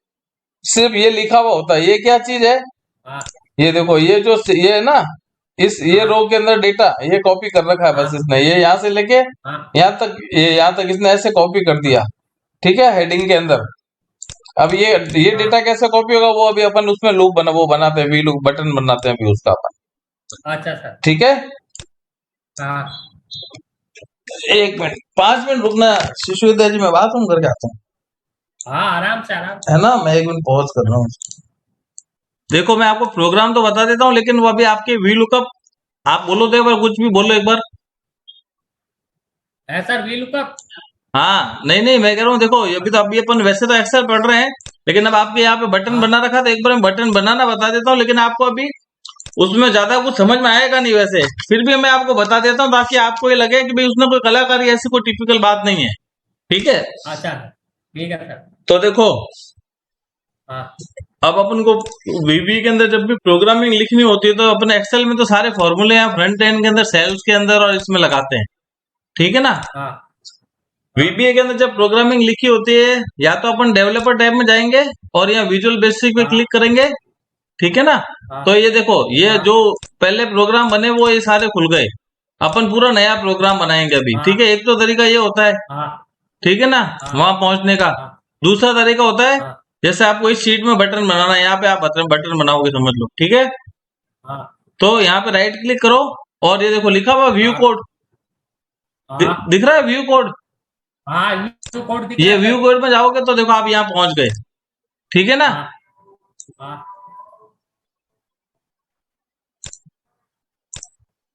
सिर्फ ये लिखा हुआ होता है, ये क्या चीज है, हाँ ये देखो ये जो ये है ना, ये रो के अंदर डेटा ये कॉपी कर रखा है बस इसने, ये यहाँ से लेके हाँ यहाँ तक इसने ऐसे कॉपी कर दिया, ठीक है, हेडिंग के अंदर। अब ये हाँ। डेटा कैसे कॉपी होगा, वो अभी अपन उसमें लूप वो बनाते हैं, वी लूप बटन बनाते हैं अभी उसका अपन, अच्छा सर। ठीक है। हाँ 1 मिनट 5 मिनट रुकना शिशु विद्या जी, मैं बात हम करके आता हूँ, हाँ, आराम से आराम से। है ना, मैं 1 मिनट पॉज कर रहा हूँ। देखो मैं आपको प्रोग्राम तो बता देता हूँ, लेकिन वो अभी आपके वी लुकअप, आप बोलो तो एक बार, कुछ भी बोलो एक बार। है सर वी लुकअप। हाँ नहीं नहीं, मैं कह रहा हूँ देखो, अभी तो अभी अपन वैसे तो एक्सेल पढ़ रहे हैं, लेकिन अब आपके यहाँ पे बटन हाँ बना रखा था, एक बार मैं बटन बनाना बता देता हूँ, लेकिन आपको अभी उसमें ज्यादा कुछ समझ में आएगा नहीं वैसे, फिर भी मैं आपको बता देता हूँ ताकि आपको ये लगे कि भाई उसमें कोई कलाकारी ऐसी कोई टिपिकल बात नहीं है, ठीक है। अच्छा ठीक है सर। तो देखो हाँ अब अपन को वीबी के अंदर जब भी प्रोग्रामिंग लिखनी होती है तो अपन एक्सेल में तो सारे फॉर्मूले यहाँ फ्रंट एंड के अंदर सेल्स के अंदर और इसमें लगाते हैं, ठीक है ना। हाँ वीबीए के अंदर जब प्रोग्रामिंग लिखी होती है, या तो अपन डेवलपर टैब में जाएंगे और यहाँ विजुअल बेसिक पे क्लिक हाँ करेंगे, ठीक है ना। हाँ तो ये देखो, ये हाँ जो पहले प्रोग्राम बने वो ये सारे खुल गए, अपन पूरा नया प्रोग्राम बनाएंगे अभी, ठीक है। हाँ एक तो तरीका ये होता है, हाँ ठीक है ना, हाँ वहां पहुंचने का। हाँ दूसरा तरीका होता है, हाँ जैसे आपको इस शीट में बटन बनाना है, यहाँ पे आप बटन बनाओगे समझ लो, ठीक है। हाँ तो यहाँ पे राइट क्लिक करो और ये देखो लिखा हुआ व्यू हाँ कोड, हाँ दिख रहा है व्यू कोड। हाँ, व्यू कोड दिख रहा ये है व्यू सर। कोड में जाओगे तो देखो आप यहाँ पहुंच गए, ठीक है ना। हाँ हाँ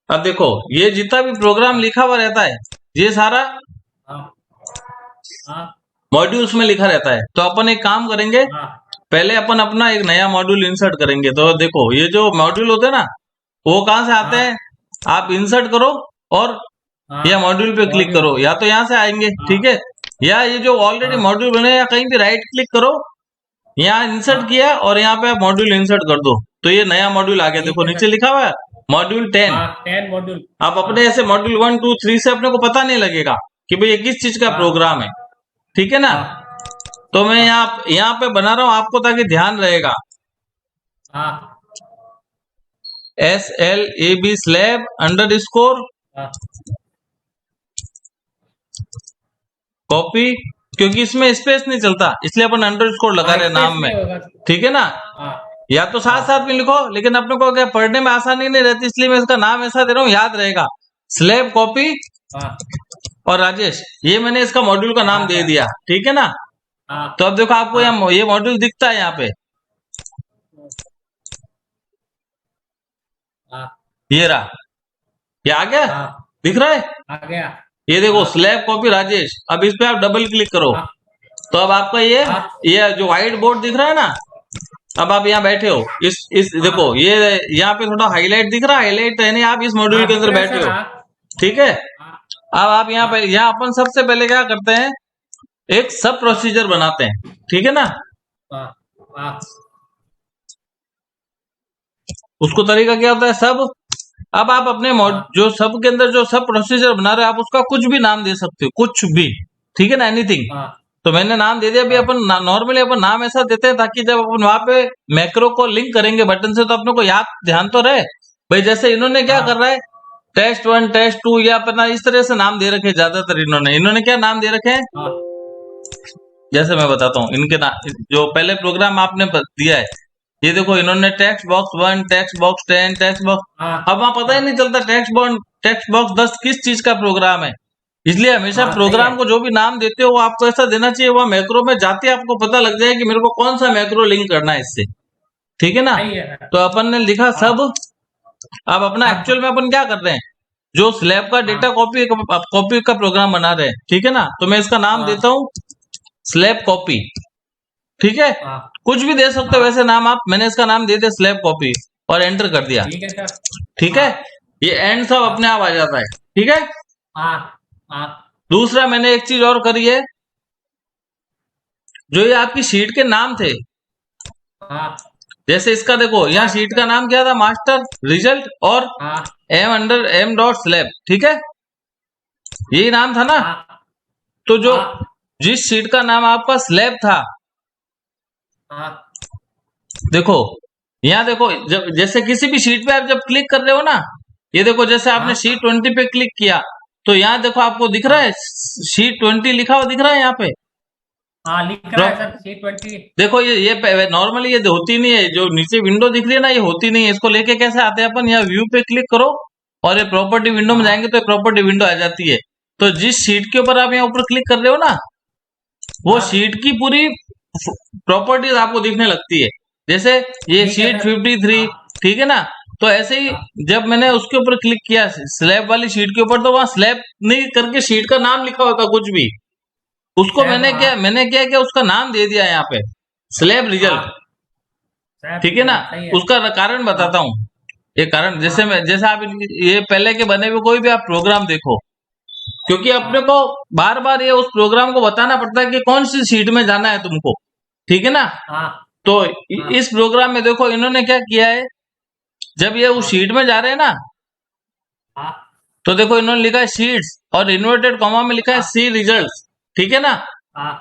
अब देखो ये जितना भी प्रोग्राम हाँ लिखा हुआ रहता है, ये सारा हाँ हाँ मॉड्यूल्स में लिखा रहता है। तो अपन एक काम करेंगे, हाँ पहले अपन अपना एक नया मॉड्यूल इंसर्ट करेंगे। तो देखो ये जो मॉड्यूल होते हैं ना, वो कहाँ से आते हाँ हैं, आप इंसर्ट करो और हाँ या मॉड्यूल पे क्लिक मॉड्यूल। करो, या तो यहाँ से आएंगे, हाँ ठीक है। या ये जो ऑलरेडी हाँ मॉड्यूल बने, या कहीं भी राइट क्लिक करो, यहाँ इंसर्ट हाँ किया और यहाँ पे आप मॉड्यूल इंसर्ट कर दो, तो ये नया मॉड्यूल आ गया। ठीक देखो है नीचे सर। लिखा हुआ है मॉड्यूल 10। हाँ 10 मॉड्यूल। आप हाँ अपने ऐसे मॉड्यूल 1 2 3 से अपने को पता नहीं लगेगा कि भाई ये किस चीज का हाँ प्रोग्राम है, ठीक है ना। हाँ तो मैं हाँ यहाँ पे बना रहा हूँ आपको ताकि ध्यान रहेगा। हाँ SLAB स्लैब अंडरस्कोर हाँ कॉपी, क्योंकि इसमें स्पेस नहीं चलता इसलिए अपन अंडरस्कोर लगा हाँ, रहे हैं स्पेस नाम में, नहीं होगा। ठीक है ना। हाँ या तो साथ हाँ साथ में लिखो, लेकिन अपने को क्या पढ़ने में आसानी नहीं रहती, इसलिए मैं इसका नाम ऐसा दे रहा हूँ, याद रहेगा। स्लैब कॉपी हाँ और राजेश, ये मैंने इसका मॉड्यूल का नाम हाँ दे सर। दिया, ठीक है ना। हाँ तो अब देखो आपको हाँ ये मॉड्यूल दिखता है यहाँ पे, हाँ ये रहा, ये आ गया, हाँ दिख रहा है। आ गया। ये देखो हाँ स्लैब कॉपी राजेश, अब इस पे आप डबल क्लिक करो, हाँ तो अब आपका हाँ ये जो व्हाइट बोर्ड दिख रहा है ना, अब आप यहाँ बैठे हो, इस देखो हाँ ये यहाँ पे थोड़ा हाईलाइट दिख रहा है, हाईलाइट यानी आप इस मॉड्यूल हाँ, के दिख अंदर रहा है बैठे सर। हो, हाँ ठीक है। हाँ अब आप यहाँ पे, हाँ यहाँ अपन सबसे पहले क्या करते हैं, एक सब प्रोसीजर बनाते हैं, ठीक है ना। हाँ हाँ उसको तरीका क्या होता है, सब। अब आप अपने हाँ जो सब के अंदर जो सब प्रोसीजर बना रहे हो, आप उसका कुछ भी नाम दे सकते हो, कुछ भी, ठीक है ना, एनीथिंग। हाँ तो मैंने नाम दे दिया। अभी हाँ अपन नॉर्मली अपन नाम ऐसा देते हैं ताकि जब अपन वहां पे मैक्रो को लिंक करेंगे बटन से, तो अपने को याद ध्यान तो रहे भाई। जैसे इन्होंने क्या कर रहा है, टेस्ट 1 टेस्ट 2 या अपना इस तरह से नाम दे रखे हैं ज्यादातर। इन्होंने क्या नाम दे रखे हैं, हाँ जैसे मैं बताता हूँ इनके नाम, जो पहले प्रोग्राम आपने दिया है, ये देखो इन्होंने text box 1 text box 10 text box, हाँ अब वहां पता ही नहीं चलता टेक्स्ट बॉक्स 10 किस चीज का प्रोग्राम है। इसलिए हमेशा हाँ सही है। प्रोग्राम को जो भी नाम देते हो वो आपको ऐसा देना चाहिए, वहां मैक्रो में जाते आपको पता लग जाए कि मेरे को कौन सा मैक्रो लिंक करना है इससे, ठीक है ना। सही है सर। तो अपन ने लिखा हाँ सब। अब अपना सब। एक्चुअल में अपन क्या कर रहे हैं, जो स्लैब का डेटा हाँ कॉपी का प्रोग्राम बना रहे हैं, ठीक है ना। तो मैं इसका नाम हाँ देता हूँ स्लैब कॉपी, ठीक है। हाँ कुछ भी दे सकते हो हाँ वैसे नाम आप, मैंने इसका नाम दे दिया स्लैब कॉपी और एंटर कर दिया, ठीक है सर। ठीक है। हाँ ये एंड सब हाँ अपने आप आ जाता है, ठीक है। हाँ हाँ दूसरा मैंने एक चीज और करी है, जो ये आपकी शीट के नाम थे, हाँ जैसे इसका देखो यहाँ शीट का नाम क्या था, मास्टर रिजल्ट और हाँ M डॉट स्लैब, ठीक है, यही नाम था ना। हाँ तो जो हाँ जिस शीट का नाम आपका स्लैब था, हाँ देखो यहाँ देखो, जब जैसे किसी भी शीट पे आप जब क्लिक कर रहे हो ना, ये देखो जैसे आपने हाँ शीट 20 पे क्लिक किया, तो यहाँ देखो आपको दिख रहा हाँ है शीट 20 लिखा हुआ दिख रहा है यहाँ पे। हाँ, लिख रहा है सर C20। देखो ये नॉर्मली ये होती नहीं है, जो नीचे विंडो दिख रही है ना, ये होती नहीं है। इसको लेके कैसे आते हैं अपन, यहाँ व्यू पे क्लिक करो और ये प्रॉपर्टी विंडो में हाँ जाएंगे तो प्रॉपर्टी विंडो आ जाती है। तो जिस शीट के ऊपर आप यहाँ ऊपर क्लिक कर रहे हो ना, वो हाँ, शीट की पूरी प्रॉपर्टीज आपको दिखने लगती है। जैसे ये ठीक है शीट सर। 53, हाँ ठीक है ना। तो ऐसे ही हाँ जब मैंने उसके ऊपर क्लिक किया स्लैब वाली शीट के ऊपर, तो वहां स्लैब नहीं करके शीट का नाम लिखा होता कुछ भी, उसको सैब, मैंने क्या किया, उसका नाम दे दिया यहाँ पे स्लैब रिजल्ट। हाँ सैब ठीक है ना। रिजल्ट, सही है। उसका कारण हाँ बताता हूँ। ये कारण जैसे हाँ जैसे आप ये पहले के बने हुए कोई भी आप प्रोग्राम देखो, क्योंकि अपने हाँ को बार बार ये उस प्रोग्राम को बताना पड़ता है कि कौन सी शीट में जाना है तुमको। ठीक है ना। हाँ तो हाँ इस प्रोग्राम में देखो इन्होंने क्या किया है, जब ये उस हाँ शीट में जा रहे हैं ना, हाँ तो देखो इन्होंने लिखा है शीट्स और इन्वर्टेड कॉमा में लिखा है हाँ सी रिजल्ट्स। ठीक है ना। हाँ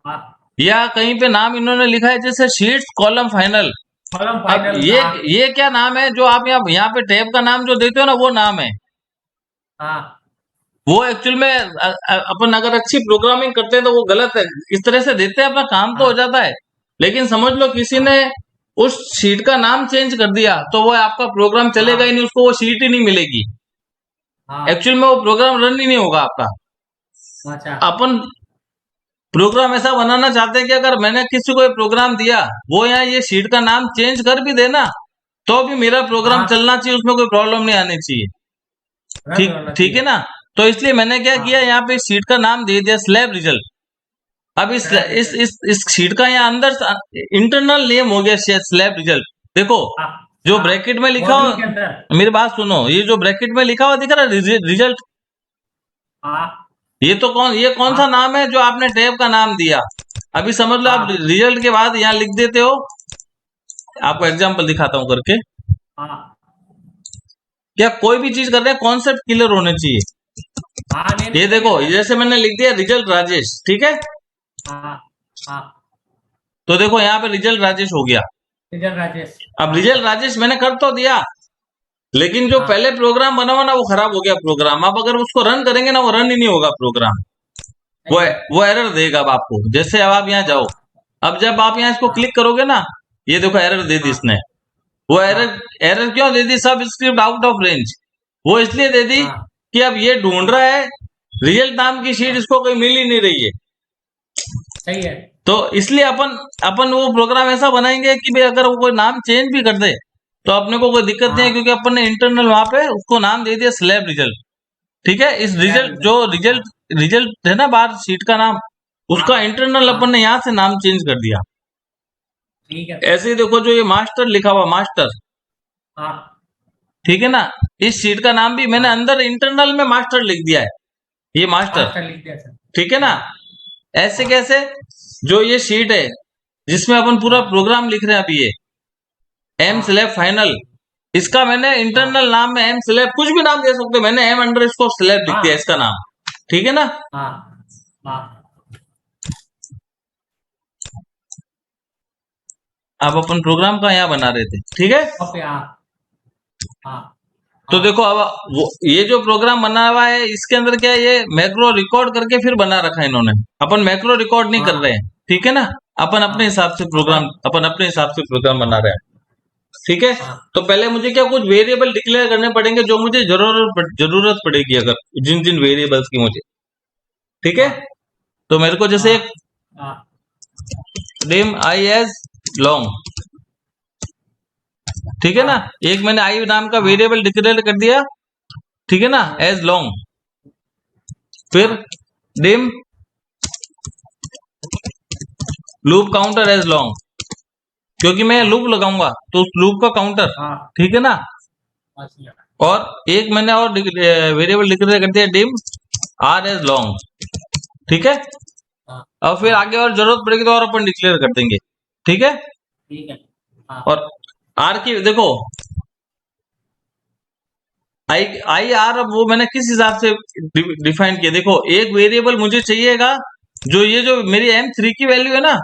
हाँ, या कहीं पे नाम इन्होंने लिखा है जैसे शीट्स कॉलम फाइनल। कॉलम अब फाइनल। ये हाँ ये क्या नाम है जो आप यहाँ पे टैब का नाम जो देते हो ना, वो नाम है। हाँ वो एक्चुअल में अपन अगर अच्छी प्रोग्रामिंग करते हैं तो वो गलत है, इस तरह से देते हैं, अपना काम तो हो हाँ जाता है। लेकिन समझ लो किसी हाँ ने उस शीट का नाम चेंज कर दिया तो वो आपका प्रोग्राम चलेगा ही हाँ नहीं, उसको वो शीट ही नहीं मिलेगी। हाँ, एक्चुअल में वो प्रोग्राम रन ही नहीं होगा आपका। अच्छा अपन प्रोग्राम ऐसा बनाना चाहते हैं कि अगर मैंने किसी को ये प्रोग्राम दिया, वो यहाँ ये शीट का नाम चेंज कर भी देना, तो भी मेरा प्रोग्राम हाँ, चलना चाहिए, उसमें कोई प्रॉब्लम नहीं आनी चाहिए। रन ठीक होना ठीक है चाहिए। ना। तो इसलिए मैंने क्या किया, हाँ यहाँ पे शीट का नाम दे दिया स्लैब रिजल्ट। अब सैब रिजल्ट। इस शीट का यहाँ अंदर इंटरनल नेम हो गया स्लैब रिजल्ट। देखो हाँ जो हाँ, ब्रैकेट में लिखा मॉड्यूल के अंदर। हो, मेरी बात सुनो, ये जो ब्रैकेट में लिखा हुआ दिख रहा है रिजल्ट, हाँ ये कौन सा हाँ नाम है जो आपने टैब का नाम दिया। अभी समझ लो आप हाँ रिजल्ट के बाद यहाँ लिख देते हो। आपको एग्जांपल दिखाता हूँ करके। हाँ क्या कोई भी चीज कर रहे हैं कॉन्सेप्ट क्लियर होने चाहिए। हाँ, नहीं ये नहीं, सही देखो है सर। जैसे मैंने लिख दिया रिजल्ट राजेश, ठीक है। हाँ हाँ, तो देखो यहाँ पे रिजल्ट राजेश हो गया। रिजल्ट राजेश। अब हाँ रिजल्ट राजेश मैंने कर तो दिया, लेकिन जो हाँ, पहले प्रोग्राम बना हुआ ना, वो खराब हो गया प्रोग्राम। अब अगर उसको रन करेंगे ना, वो रन ही नहीं होगा प्रोग्राम। वो सही है। वो एरर देगा अब आपको। जैसे अब आप यहाँ जाओ, हाँ अब जब आप यहाँ इसको हाँ क्लिक करोगे ना, ये देखो एरर दे दी हाँ इसने। वो एरर हाँ एरर क्यों दे दी, सब स्क्रिप्ट आउट ऑफ रेंज। वो इसलिए दे दी हाँ कि अब ये ढूंढ रहा हाँ है रिजल्ट नाम की शीट, हाँ, इसको कहीं मिल ही नहीं रही है। सही है। तो इसलिए अपन वो प्रोग्राम ऐसा बनाएंगे कि भाई अगर वो कोई नाम चेंज भी कर दे तो अपने को कोई दिक्कत नहीं है, हाँ, क्योंकि अपन ने इंटरनल वहां पे उसको नाम दे दिया स्लैब रिजल्ट। ठीक है। इस लैब रिजल्ट जो रिजल्ट। हाँ रिजल्ट है ना बाहर शीट का नाम, उसका हाँ इंटरनल अपन ने हाँ, यहाँ से नाम चेंज कर दिया। ठीक है सर। ऐसे ही देखो जो ये मास्टर लिखा हुआ मास्टर, हाँ ठीक है ना, इस शीट का नाम भी मैंने हाँ, अंदर इंटरनल में मास्टर लिख दिया है, ये मास्टर। मास्टर लिख दिया सर। ठीक है ना। हाँ ऐसे हाँ कैसे, जो ये शीट है जिसमें अपन पूरा हाँ प्रोग्राम लिख रहे हैं अभी, ये एम हाँ स्लैब फाइनल, इसका मैंने हाँ इंटरनल नाम में एम स्लैब कुछ भी नाम दे सकते हो, मैंने एम अंडर स्कोर स्लैब लिख दिया हाँ इसका नाम। ठीक है ना। हाँ हाँ, अब अपन प्रोग्राम का यहाँ बना रहे थे, ठीक है। ओके। हाँ हाँ तो हाँ देखो अब ये जो प्रोग्राम बना हुआ है, इसके अंदर क्या है, ये मैक्रो रिकॉर्ड करके फिर बना रखा है इन्होंने। अपन मैक्रो रिकॉर्ड नहीं कर हाँ रहे हैं, ठीक है ना। हाँ, अपन। अपन अपने हिसाब से प्रोग्राम बना रहे हैं। ठीक है। हाँ तो पहले मुझे क्या कुछ वेरिएबल डिक्लेयर करने पड़ेंगे जो मुझे जरूरत पड़ेगी, अगर जिन जिन वेरिएबल्स की मुझे। ठीक है। हाँ तो मेरे को जैसे एक हाँ हाँ डिम आई एज लॉन्ग, ठीक है ना। हाँ एक मैंने आई नाम का हाँ वेरिएबल डिक्लेयर कर दिया, ठीक है ना, एज लॉन्ग। फिर हाँ dim loop counter as long, क्योंकि मैं हाँ लूप लगाऊंगा तो उस लूप का काउंटर, हाँ, ठीक है ना। अच्छा। और एक मैंने और वेरिएबल डिक्लेयर कर दिया डिम आर एज लॉन्ग, ठीक है। हाँ और फिर हाँ, आगे और जरूरत पड़ेगी तो और अपन डिक्लेयर कर देंगे, ठीक है। ठीक है। हाँ और आर की देखो, आई आई आर, अब वो मैंने किस हिसाब से डिफाइन किया, देखो एक वेरिएबल मुझे चाहिएगा जो ये जो मेरी M3 की वैल्यू है ना,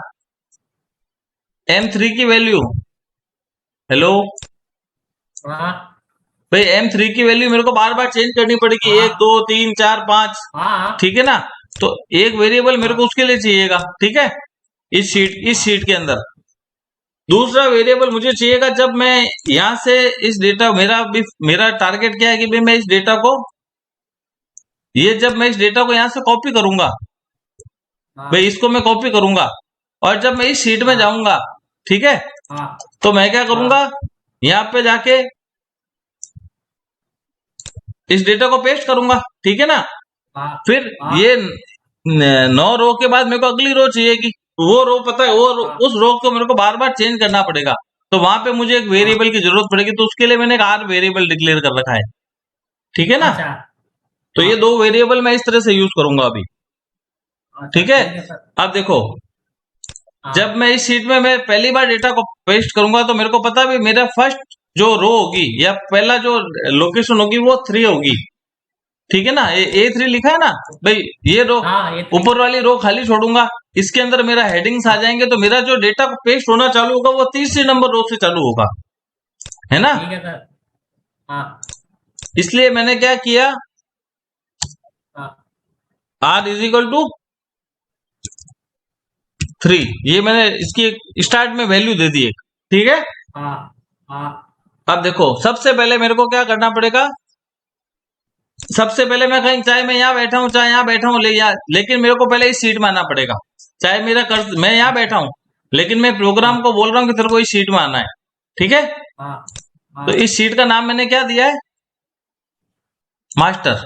M3 की वैल्यू हेलो हाँ भाई, M3 की वैल्यू मेरे को बार बार चेंज करनी पड़ेगी, हाँ 1 2 3 4 5, हाँ ठीक है ना। तो एक वेरिएबल मेरे को हाँ उसके लिए चाहिएगा, ठीक है, इस शीट के अंदर। दूसरा वेरिएबल मुझे चाहिएगा जब मैं यहां से इस डेटा, मेरा टारगेट क्या है कि भाई मैं इस डेटा को, ये जब मैं इस डेटा को यहां से कॉपी करूंगा, हाँ भाई इसको मैं कॉपी करूंगा, और जब मैं इस शीट में हाँ जाऊंगा, ठीक है, हाँ तो मैं क्या हाँ करूंगा, यहां पे जाके इस डेटा को पेस्ट करूंगा, ठीक है ना। हाँ फिर हाँ ये 9 रो के बाद मेरे को अगली रो चाहिएगी, वो रो पता है, हाँ उस रो को मेरे को बार बार चेंज करना पड़ेगा। तो वहां पे मुझे एक हाँ वेरिएबल की जरूरत पड़ेगी, तो उसके लिए मैंने एक आर वेरिएबल डिक्लेयर कर रखा है, ठीक है ना। अच्छा तो हाँ ये 2 वेरिएबल मैं इस तरह से यूज करूंगा अभी, अच्छा ठीक है। ठीक है सर। अब देखो, जब हाँ मैं इस शीट में मैं पहली बार डेटा को पेस्ट करूंगा, तो मेरे को पता है मेरा फर्स्ट जो रो होगी या पहला जो लोकेशन होगी वो 3 होगी, ठीक है ना। A3 लिखा है ना भाई, ये रो हाँ ये थ्री ऊपर वाली रो खाली छोड़ूंगा, इसके अंदर मेरा हेडिंग्स आ हाँ जाएंगे, तो मेरा जो डेटा पेस्ट होना चालू होगा वो तीसरी नंबर रो से चालू होगा, है ना। ठीक है सर। हाँ इसलिए मैंने क्या किया, हाँ R इज इक्वल टू 3, ये मैंने इसकी स्टार्ट में वैल्यू दे दी एक, ठीक है। हाँ हाँ अब देखो, सबसे पहले मेरे को क्या करना पड़ेगा, सबसे पहले मैं कहीं, चाहे मैं यहाँ बैठा हूँ चाहे यहाँ बैठा हूँ, लेकिन मेरे को पहले इस सीट में आना पड़ेगा। चाहे मैं यहाँ बैठा हूँ, लेकिन मैं प्रोग्राम हाँ को बोल रहा हूँ कि तेरे को इस सीट में आना है, ठीक है। हाँ तो हाँ इस सीट का नाम मैंने क्या दिया है, मास्टर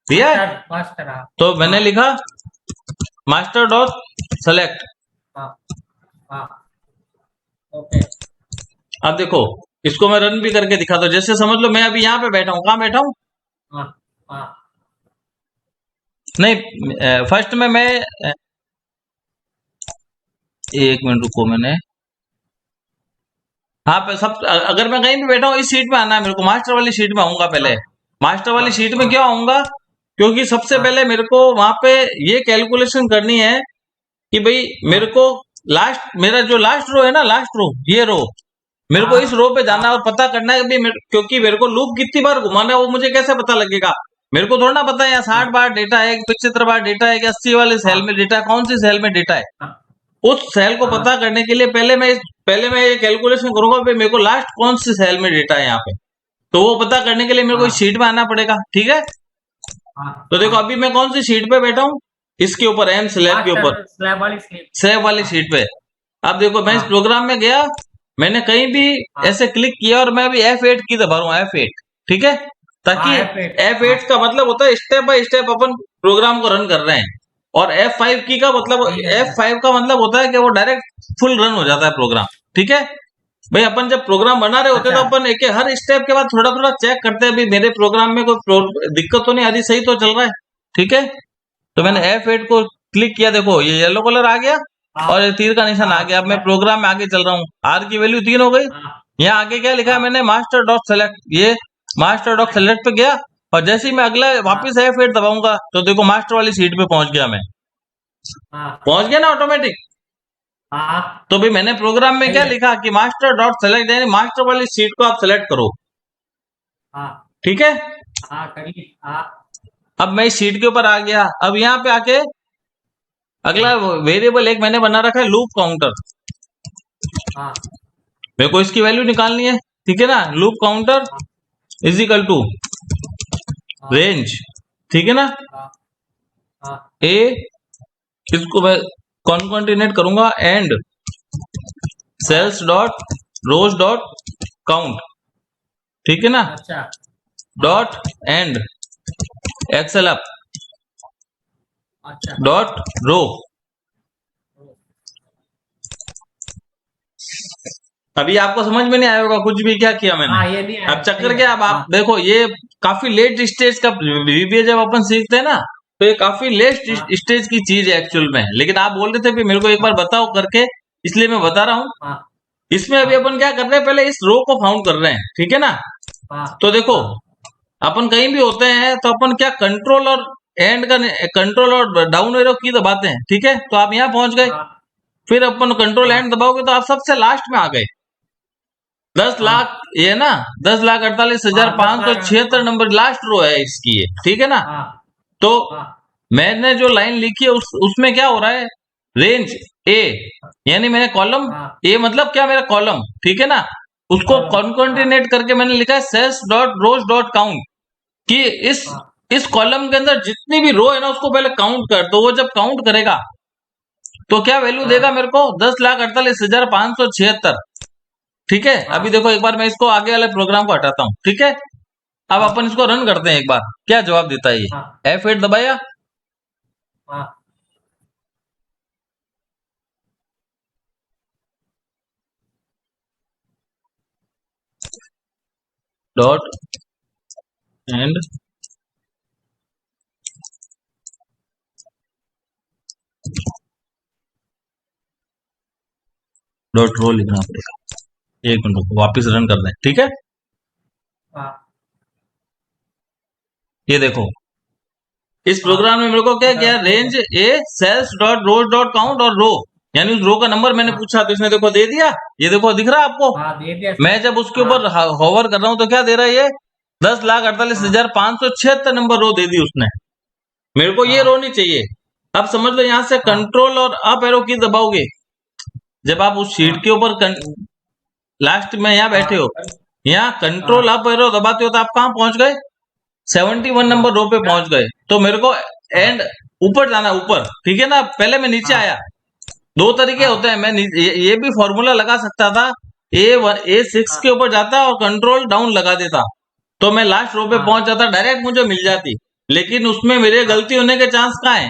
दिया है। मास्टर मास्टर हाँ तो मैंने हाँ लिखा मास्टर डॉट सेलेक्ट। हाँ हाँ ओके अब देखो, इसको मैं रन भी करके दिखाता हूँ। जैसे समझ लो मैं अभी यहाँ पे बैठा हूँ, कहाँ बैठा हूँ, हाँ हाँ नहीं, फर्स्ट में मैं, 1 मिनट रुको, मैंने, हाँ सब, अगर मैं कहीं भी बैठा हूँ, इस सीट में आना है मेरे को, मास्टर वाली सीट में आऊंगा पहले। हाँ मास्टर वाली हाँ सीट में हाँ क्यों आऊंगा, क्योंकि सबसे हाँ पहले मेरे को वहां पे ये कैलकुलेशन करनी है कि भाई मेरे हाँ को मेरा जो लास्ट रो है ना, लास्ट रो, ये रो, मेरे को इस हाँ रो पे जाना है हाँ और पता करना है कि क्योंकि मेरे को लूप कितनी बार घुमाना है वो मुझे कैसे पता लगेगा। मेरे को थोड़ा ना पता है यहाँ 60 बार डेटा है कि 75 बार डेटा है कि 80 वाले सेल में हाँ डेटा है, कौन सी सेल में डेटा है। हाँ उस सेल को पता हाँ करने के लिए पहले मैं ये कैलकुलेशन करूंगा भाई मेरे को लास्ट कौन सी सेल में डेटा है यहाँ पे। तो वो पता करने के लिए मेरे को इस हाँ शीट में आना पड़ेगा, ठीक है। हाँ तो देखो हाँ अभी मैं कौन सी शीट पे बैठा हूँ, इसके ऊपर, एम स्लैब के ऊपर, मास्टर स्लैब वाली स्लीप सेव वाली हाँ शीट पे। अब देखो मैं इस हाँ प्रोग्राम में गया, मैंने कहीं भी हाँ ऐसे क्लिक किया और मैं अभी F8 की दबा रहा हूँ, F8, ठीक है। ताकि हाँ F8 हाँ F8 का मतलब होता है स्टेप बाय स्टेप अपन प्रोग्राम को रन कर रहे हैं, और F5 की का मतलब, ठीक है सर। F5 का मतलब होता है कि वो डायरेक्ट फुल रन हो जाता है प्रोग्राम, ठीक है। भाई अपन जब प्रोग्राम बना रहे होते हैं अच्छा तो अपन एक हर स्टेप के बाद थोड़ा थोड़ा चेक करते हैं, भाई मेरे प्रोग्राम में कोई दिक्कत तो नहीं आ रही, सही तो चल रहा है, ठीक है। तो मैंने हाँ F8 को क्लिक किया, देखो ये येलो कलर आ गया हाँ और ये तीर का निशान आ हाँ गया। अब मैं प्रोग्राम में आगे चल रहा हूँ, आर की वैल्यू 3 हो गई। हाँ यहाँ आगे क्या लिखा है हाँ मैंने, मास्टर डॉट सेलेक्ट, ये मास्टर डॉट सेलेक्ट पे गया, और जैसे ही मैं अगला हाँ वापस F8 दबाऊंगा तो देखो मास्टर वाली सीट पे पहुंच गया, मैं हाँ पहुंच गया ना ऑटोमेटिक। हाँ तो भाई मैंने प्रोग्राम में सही क्या है लिखा कि मास्टर डॉट सेलेक्ट, यानी मास्टर वाली सीट को आप सेलेक्ट करो, हाँ ठीक है। हाँ करिए हाँ अब मैं इस सीट के ऊपर आ गया। अब यहाँ पे आके अगला हाँ वेरिएबल एक मैंने बना रखा है लूप काउंटर, हाँ मेरे को इसकी वैल्यू निकालनी है, ठीक है ना। लूप काउंटर हाँ इज इक्वल टू हाँ रेंज, ठीक है ना। हाँ हाँ ए, इसको मैं कॉन्केटिनेट करूंगा, एंड हाँ sales dot rows dot count, ठीक है ना, अच्छा डॉट हाँ एंड एक्सेल अप अच्छा डॉट रो। अभी आपको समझ में नहीं आया होगा कुछ भी क्या किया मैंने। हाँ ये नहीं अब आया सही चक्कर क्या, है अब हाँ आप देखो ये काफी लेट स्टेज का VBA जब अपन सीखते हैं ना, तो ये काफी लेट हाँ स्टेज की चीज है एक्चुअल में। लेकिन आप बोल रहे थे कि मेरे को एक बार हाँ बताओ करके, इसलिए मैं बता रहा हूँ। हाँ इसमें अभी हाँ अपन क्या कर रहे हैं, पहले इस रो को फाउंड कर रहे हैं, ठीक है ना। हाँ तो देखो हाँ अपन कहीं भी होते हैं तो अपन क्या कंट्रोल और एंड का, कंट्रोल और डाउन एरो की दबाते हैं, ठीक है। तो आप यहाँ पहुंच गए, हाँ फिर अपन कंट्रोल हाँ एंड दबाओगे तो आप सबसे लास्ट में आ गए, 10 लाख ये ना 10,48,576 नंबर लास्ट रो है इसकी, ये ठीक है ना। हाँ तो हाँ मैंने जो लाइन लिखी है उसमें क्या हो रहा है, रेंज ए, यानी मैंने कॉलम हाँ ए मतलब क्या, मेरा कॉलम, ठीक है ना, उसको कॉलम, कॉन्केटेनेट करके मैंने लिखा है sales dot rows dot count, कि हाँ इस कॉलम के अंदर जितनी भी रो है ना उसको पहले काउंट कर, तो वो जब काउंट करेगा तो क्या वैल्यू हाँ देगा मेरे को, 10,48,576, ठीक है। हाँ अभी देखो एक बार मैं इसको आगे वाले प्रोग्राम को हटाता हूँ, ठीक है। अब हाँ अपन इसको रन करते हैं एक बार, क्या जवाब देता है ये। हाँ F8 दबाया, हाँ डॉट एंड डॉट रो लिखना पड़ेगा। एक मिनट रुको, वापिस रन कर दें, ठीक है। हाँ ये देखो इस हाँ प्रोग्राम में मेरे को क्या सर, किया, range A cells dot rows dot count और रो, यानी उस रो का नंबर मैंने हाँ पूछा तो इसने देखो दे दिया, ये देखो दिख रहा है आपको। हाँ दे दिया मैं सर। जब उसके हाँ ऊपर होवर कर रहा हूं तो क्या दे रहा है ये, 10,48,576 नंबर रो दे दी उसने। मेरे को ये रो हाँ नहीं चाहिए। अब समझ लो यहाँ से हाँ कंट्रोल और अप एरो की दबाओगे, जब आप उस शीट हाँ के ऊपर लास्ट में यहाँ बैठे हो, हाँ यहाँ कंट्रोल हाँ अप एरो दबाते हो तो आप कहाँ पहुंच गए, 71 हाँ नंबर रो पे हाँ पहुंच गए। तो मेरे को हाँ एंड ऊपर जाना, ऊपर, ठीक है ना। पहले मैं नीचे हाँ आया, दो तरीके हाँ होते हैं, मैं ये भी फॉर्मूला लगा सकता था, A6 हाँ के ऊपर जाता और कंट्रोल डाउन लगा देता, तो मैं लास्ट रो पे हाँ पहुंच जाता, डायरेक्ट मुझे मिल जाती। लेकिन उसमें मेरे हाँ गलती होने के चांस कहाँ है,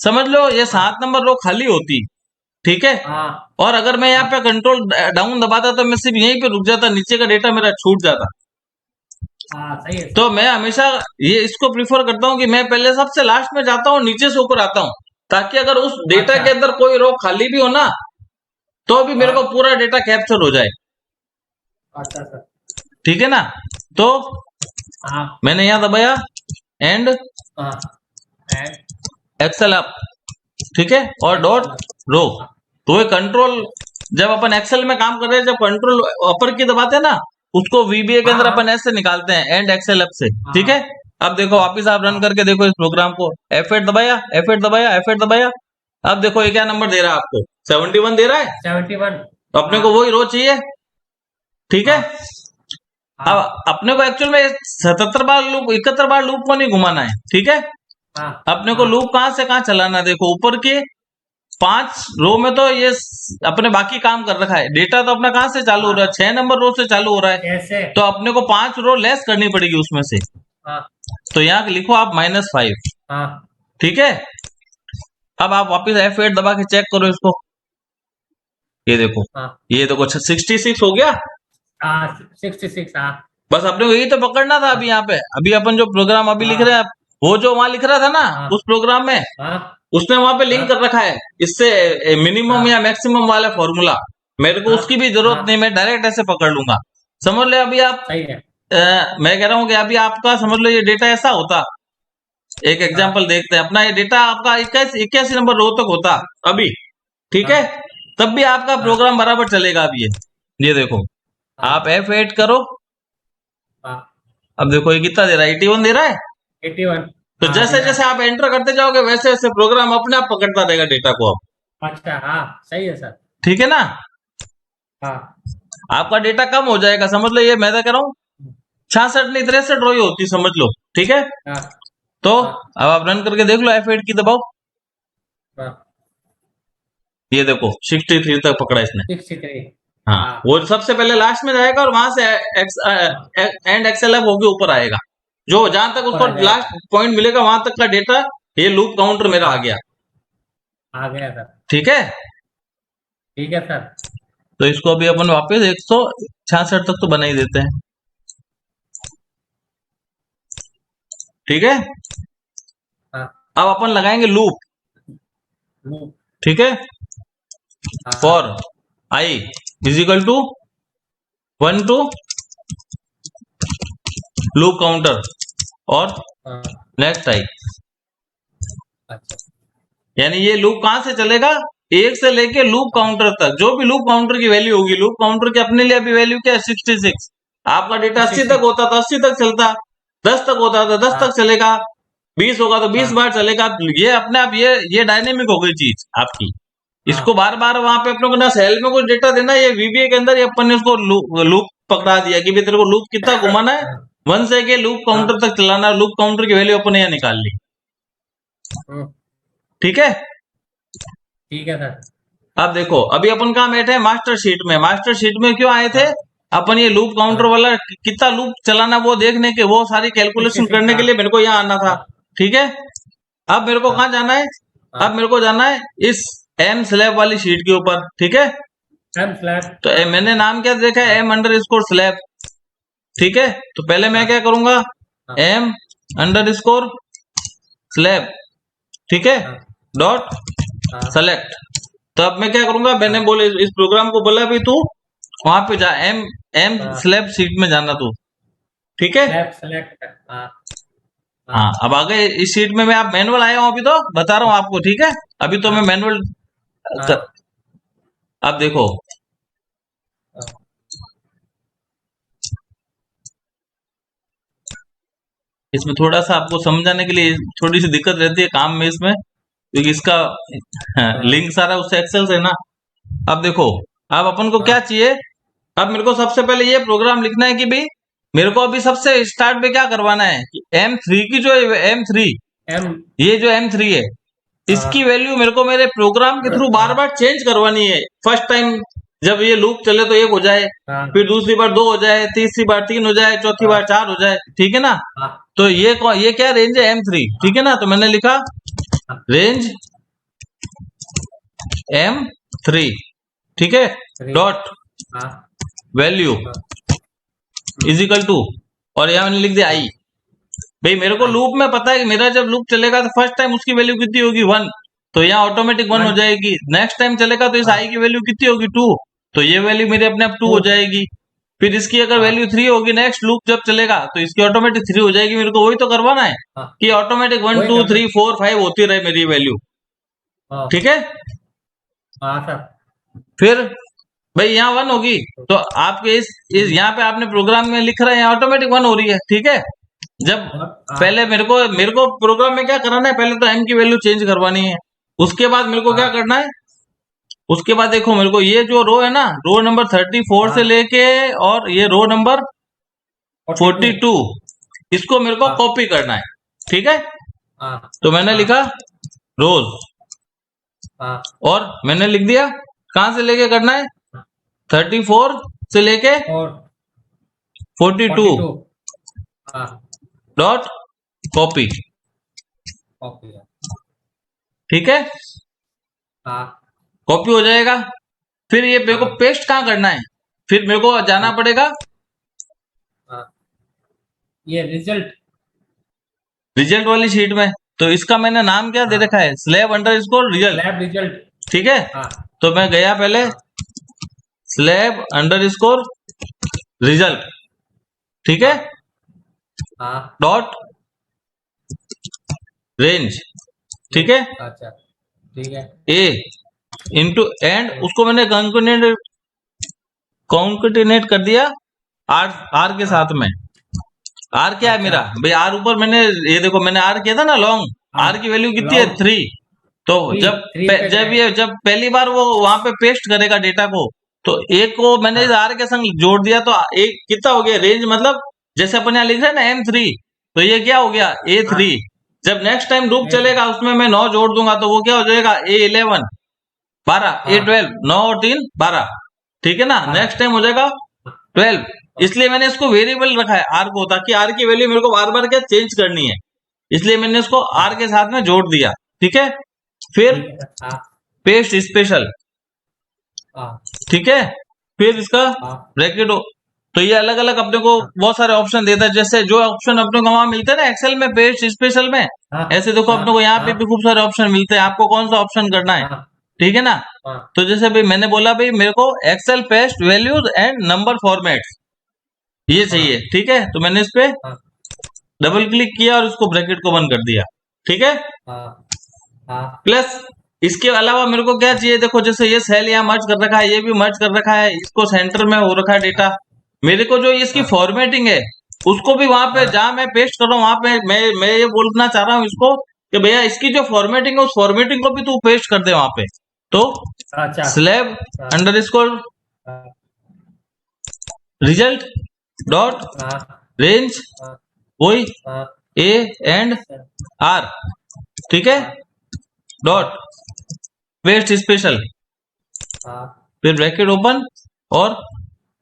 समझ लो ये हाँ 7 नंबर रो खाली होती, ठीक है। हाँ और अगर मैं यहाँ हाँ पे कंट्रोल डाउन दबाता तो मैं सिर्फ यहीं पे रुक जाता, नीचे का डेटा मेरा छूट जाता। हाँ सही है तो सर। मैं हमेशा ये इसको प्रिफर करता हूँ कि मैं पहले सबसे लास्ट में जाता हूँ, नीचे से ऊपर आता हूँ, ताकि अगर उस डेटा अच्छा के अंदर कोई रो खाली भी हो ना तो भी मेरे को हाँ पूरा डेटा कैप्चर हो जाए, अच्छा सर। ठीक है ना। तो हाँ मैंने यहाँ दबाया एंड हाँ एंड एक्सेल अप, ठीक है, और डॉट एक्सेल। रो। हाँ तो ये कंट्रोल, जब अपन एक्सेल में काम कर रहे हैं, जब कंट्रोल अपर की दबाते हैं ना, उसको VBA के हाँ अंदर अपन हाँ ऐसे निकालते हैं, एंड एक्सेल अप से, ठीक है। हाँ अब देखो वापिस आप रन हाँ करके देखो इस प्रोग्राम को, F8 दबाया, F8 दबाया, F8 दबाया। अब देखो ये क्या नंबर दे रहा है आपको, 71 दे रहा है। 71। तो अपने को हाँ वही रो चाहिए, ठीक है। हाँ अब हाँ अपने को एक्चुअल में 77 बार लूप, 71 बार लूप को नहीं घुमाना है, ठीक है। हाँ अपने को हाँ लूप कहां से कहां चलाना है, देखो ऊपर के 5 रो में तो ये अपने बाकी काम कर रखा है, डेटा तो अपना कहां से चालू हो रहा है, हाँ 6 नंबर रो से चालू हो रहा है। कैसे। तो अपने को 5 रो लेस करनी पड़ेगी उसमें से, हाँ तो यहाँ लिखो आप -5, हाँ ठीक है। अब आप वापिस F8 दबा के चेक करो इसको, ये देखो, हाँ ये देखो 66 हो गया। हाँ 66। हाँ बस अपने को यही तो पकड़ना था अभी यहाँ पे, अभी अपन जो प्रोग्राम अभी लिख रहे हाँ हैं, वो जो वहां लिख रहा था ना हाँ उस प्रोग्राम में, हाँ उसने वहां पे लिंक कर हाँ रखा है इससे मिनिमम या हाँ मैक्सिमम वाला फॉर्मूला। मेरे को हाँ उसकी भी जरूरत नहीं, हाँ मैं डायरेक्ट ऐसे पकड़ लूंगा। समझ ले अभी आप, सही है। मैं कह रहा हूँ कि अभी आपका समझ लो ये डेटा ऐसा होता, एक हाँ एग्जांपल देखते हैं, अपना ये डेटा आपका 81 नंबर रो तक होता अभी, ठीक है। हाँ तब भी आपका हाँ प्रोग्राम बराबर चलेगा। अब ये देखो, हाँ आप F8 करो, हाँ अब देखो ये कितना दे रहा है, 81 दे रहा है। 81। तो हाँ दे जैसे रहा जैसे है। आप एंटर करते जाओगे वैसे वैसे प्रोग्राम अपने आप पकड़ता रहेगा डेटा को, अब अच्छा हाँ सही है सर। ठीक है ना। हाँ आपका डेटा कम हो जाएगा, समझ लो, ये मैं तो कह रहा हूँ 66 नहीं 63 रो ही होती, समझ लो, ठीक है। हाँ तो हाँ अब आप रन करके देख लो, F8 की दबाओ, हाँ ये देखो 63 तक पकड़ा इसने। 63। हाँ, हाँ वो सबसे पहले लास्ट में जाएगा और वहां से हाँ एंड एक्सेल होके ऊपर आएगा, जो जहां तक ऊपर उसको आ जाएगा। लास्ट पॉइंट मिलेगा वहां तक का डेटा, ये लूप काउंटर मेरा आ हाँ गया, आ गया सर। ठीक है। ठीक है सर। तो इसको अभी अपन वापस 166 तक तो बना ही देते हैं, ठीक है। हाँ अब अपन लगाएंगे लूप, लूप। ठीक है, हाँ for i is equal to 1 to loop counter और हाँ नेक्स्ट आई, अच्छा यानी ये लूप कहां से चलेगा, 1 से लेके लूप काउंटर तक, जो भी लूप काउंटर की वैल्यू होगी, लूप काउंटर की अपने लिए अभी वैल्यू क्या है 66। आपका डेटा 80 तक होता तो 80 तक चलता, 10 तक होता तो 10 तक चलेगा, 20 होगा तो 20 बार चलेगा। ये अपने आप ये डायनेमिक हो गई चीज आपकी। इसको बार बार वहां पे अपने को ना सेल में कुछ डेटा देना, ये वीबीए के अंदर ये अपन ने उसको लूप पकड़ा दिया कि भाई तेरे को लूप कितना घुमाना है, 1 से के लूप काउंटर तक चलाना, लूप काउंटर की वैल्यू अपन ने यहाँ निकाल ली। ठीक है, ठीक है सर। अब देखो अभी अपन कहाँ बैठे हैं, मास्टर शीट में। मास्टर शीट में क्यों आए थे अपन, ये लूप काउंटर वाला कितना लूप चलाना वो देखने के, वो सारी कैलकुलेशन करने के लिए मेरे को यहाँ आना था। ठीक है, अब मेरे को कहाँ जाना है, अब मेरे को जाना है इस एम स्लैब वाली शीट के ऊपर। ठीक है, एम स्लैब, तो मैंने नाम क्या देखा है, एम अंडर स्कोर स्लैब। ठीक है, तो पहले मैं क्या करूंगा, एम अंडर स्कोर स्लैब, ठीक है, डॉट सेलेक्ट। तो अब मैं क्या करूंगा, मैंने बोले इस प्रोग्राम को बोला भी तू वहां पे जा, एम एम स्लैब शीट में जाना तू। ठीक है, स्लैब सेलेक्ट। हाँ अब आ गए इस शीट में। मैं आप मैनुअल आया हूँ अभी, तो बता रहा हूँ आपको। ठीक है, अभी तो मैं मैनुअल अब देखो इसमें थोड़ा सा आपको समझाने के लिए थोड़ी सी दिक्कत रहती है काम में इसमें, क्योंकि इसका लिंक सारा उससे एक्सेल से ना। अब देखो, अब अपन को क्या चाहिए, अब मेरे को सबसे पहले ये प्रोग्राम लिखना है कि भाई मेरे को अभी सबसे स्टार्ट में क्या करवाना है कि M3 की जो M3 ये जो M3 है इसकी वैल्यू मेरे को मेरे प्रोग्राम के थ्रू बार बार चेंज करवानी है। फर्स्ट टाइम जब ये लूप चले तो 1 हो जाए, फिर दूसरी बार 2 हो जाए, तीसरी बार 3 हो जाए, चौथी बार 4 हो जाए। ठीक है ना, तो ये क्या रेंज है M3। ठीक है ना, तो मैंने लिखा रेंज M3, ठीक है, dot value is equal to, और यहां मैंने लिख दिया आई। भाई मेरे को लूप में पता है कि मेरा जब लूप चलेगा तो फर्स्ट टाइम उसकी वैल्यू कितनी होगी 1, तो यहाँ ऑटोमेटिक 1 हो जाएगी। नेक्स्ट टाइम चलेगा तो इस आई की वैल्यू कितनी होगी 2, तो ये वैल्यू मेरे अपने आप 2 हो जाएगी। फिर इसकी अगर वैल्यू 3 होगी, नेक्स्ट लूप जब चलेगा तो इसकी ऑटोमेटिक 3 हो जाएगी। मेरे को वही तो करवाना है कि ऑटोमेटिक 1 2 3 4 5 होती रहे मेरी वैल्यू। ठीक है, फिर भाई यहाँ 1 होगी तो आपके इस यहाँ पे आपने प्रोग्राम में लिख रहे हैं ऑटोमेटिक 1 हो रही है। ठीक है, जब पहले मेरे को प्रोग्राम में क्या कराना है, पहले तो m की वैल्यू चेंज करवानी है। उसके बाद मेरे को क्या करना है, उसके बाद देखो मेरे को ये जो रो है ना, रो नंबर 34 से लेके और ये रो नंबर 42 इसको मेरे को कॉपी करना है। ठीक है, तो मैंने लिखा रोज और मैंने लिख दिया कहां से लेके करना है, 34 से लेके 42 डॉट कॉपी। ठीक है, कॉपी हो जाएगा। फिर ये मेरे को पेस्ट कहाँ करना है, फिर मेरे को जाना पड़ेगा ये रिजल्ट वाली शीट में। तो इसका मैंने नाम क्या दे रखा है, स्लैब अंडर स्कोर रिजल्ट। ठीक है, तो मैं गया पहले स्लैब अंडर स्कोर रिजल्ट, ठीक है, डॉट रेंज। ठीक है, अच्छा ठीक है, ए इंटू एंड उसको मैंने कॉन्केटिनेट कर दिया आर के साथ में। आर क्या है मेरा भाई, आर ऊपर मैंने ये देखो मैंने आर किया था ना लॉन्ग, आर की वैल्यू कितनी है 3। तो जब पहली बार वो वहां पे पेस्ट करेगा डेटा को, तो एक को मैंने आर के संग जोड़ दिया तो एक कितना हो गया रेंज, मतलब जैसे अपन यहाँ लिख रहे हैं ना M3, तो ये क्या हो गया A3। जब नेक्स्ट टाइम लूप चलेगा उसमें मैं 9 जोड़ दूंगा तो वो क्या हो जाएगा A11 12, A12 9 और 3 12। ठीक है ना, नेक्स्ट टाइम हो जाएगा 12। इसलिए मैंने इसको वेरिएबल रखा है आर को, ताकि आर की वैल्यू मेरे को बार बार क्या चेंज करनी है, इसलिए मैंने इसको आर के साथ में जोड़ दिया। ठीक है, फिर पेस्ट स्पेशल, ठीक है, फिर इसका ब्रैकेट हो। तो ये अलग अलग अपने को बहुत सारे ऑप्शन देता है, जैसे जो ऑप्शन अपने को वहां मिलते हैं ना एक्सेल में पेस्ट स्पेशल में, ऐसे देखो अपने को यहाँ पे भी खूब सारे ऑप्शन मिलते हैं, आपको कौन सा ऑप्शन करना है। ठीक है ना, तो जैसे भाई मैंने बोला भाई मेरे को Excel paste values and number formats ये चाहिए। ठीक है, तो मैंने इस पे डबल क्लिक किया और इसको ब्रैकेट को बंद कर दिया। ठीक है, प्लस इसके अलावा मेरे को क्या चाहिए, देखो जैसे ये सेल यहाँ मर्ज कर रखा है, ये भी मर्ज कर रखा है, इसको सेंटर में हो रखा है डेटा। मेरे को जो इसकी हाँ। फॉर्मेटिंग है उसको भी वहां पे हाँ। जहां मैं पेस्ट कर रहा हूँ वहां पे मैं ये बोलना चाह रहा हूँ इसको कि भैया इसकी जो फॉर्मेटिंग है उस फॉर्मेटिंग को भी तू पेस्ट कर दे वहां पे। तो अच्छा। स्लैब हाँ। अंडरस्कोर हाँ। रिजल्ट डॉट हाँ। रेंज हाँ। वही हाँ। ए एंड आर, ठीक है, हाँ। डॉट पेस्ट स्पेशल, हाँ। फिर ब्रैकेट ओपन और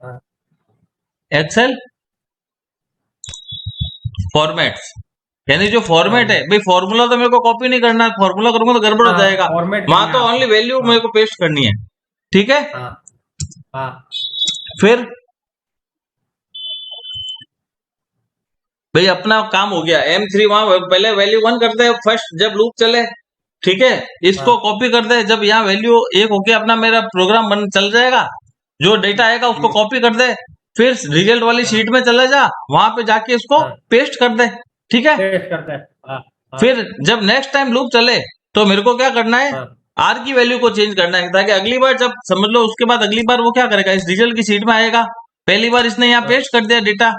हाँ। Excel formats. यानी जो फॉर्मेट है भाई, फॉर्मूला तो मेरे को कॉपी नहीं करना है, फॉर्मूला करूंगा तो गड़बड़ हो हाँ, जाएगा। फॉर्मेट वहां करना तो है ओनली आपको। वैल्यू हाँ। मेरे को पेस्ट करनी है, ठीक है। हाँ। हाँ। फिर भाई अपना काम हो गया, M3 वहां पहले वैल्यू 1 करते हैं फर्स्ट जब लूप चले, ठीक है। इसको हाँ। कॉपी कर दे, जब यहाँ वैल्यू 1 होके अपना मेरा प्रोग्राम बन चल जाएगा, जो डेटा आएगा उसको कॉपी कर दे, फिर रिजल्ट वाली हाँ। शीट में चला जा, वहां पे जाके इसको हाँ। पेस्ट कर दे, ठीक है। पेस्ट करते हैं। हाँ। हाँ। फिर जब नेक्स्ट टाइम लूप चले तो मेरे को क्या करना है, हाँ। आर की वैल्यू को चेंज करना है, ताकि अगली बार जब समझ लो उसके बाद अगली बार वो क्या करेगा, इस रिजल्ट की शीट में आएगा, पहली बार इसने यहाँ हाँ। पेस्ट कर दिया डेटा,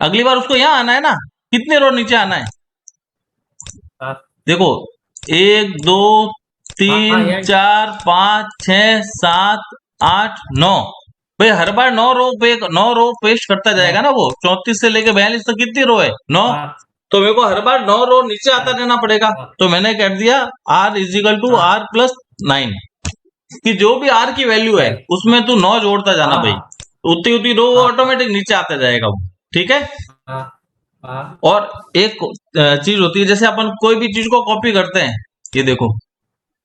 अगली बार उसको यहाँ आना है ना, कितने रो नीचे आना है, हाँ। देखो 1 2 हाँ। 3 यार। 4 5 6 7 8 9, भाई हर बार 9 रो पेस्ट करता जाएगा ना, वो 34 से लेके 42 तक कितनी रो है 9, हाँ। तो मेरे को हर बार 9 रो नीचे आता हाँ। रहना पड़ेगा। हाँ। तो मैंने कर दिया r इजिकल टू हाँ। r प्लस 9, कि जो भी r की वैल्यू है राइट। उसमें तू 9 जोड़ता जाना हाँ। भाई, हाँ। उतनी उतनी रो हाँ। ऑटोमेटिक नीचे आता जाएगा वो, ठीक है। हाँ। हाँ। और एक चीज होती है, जैसे अपन कोई भी चीज को कॉपी करते हैं, ये देखो,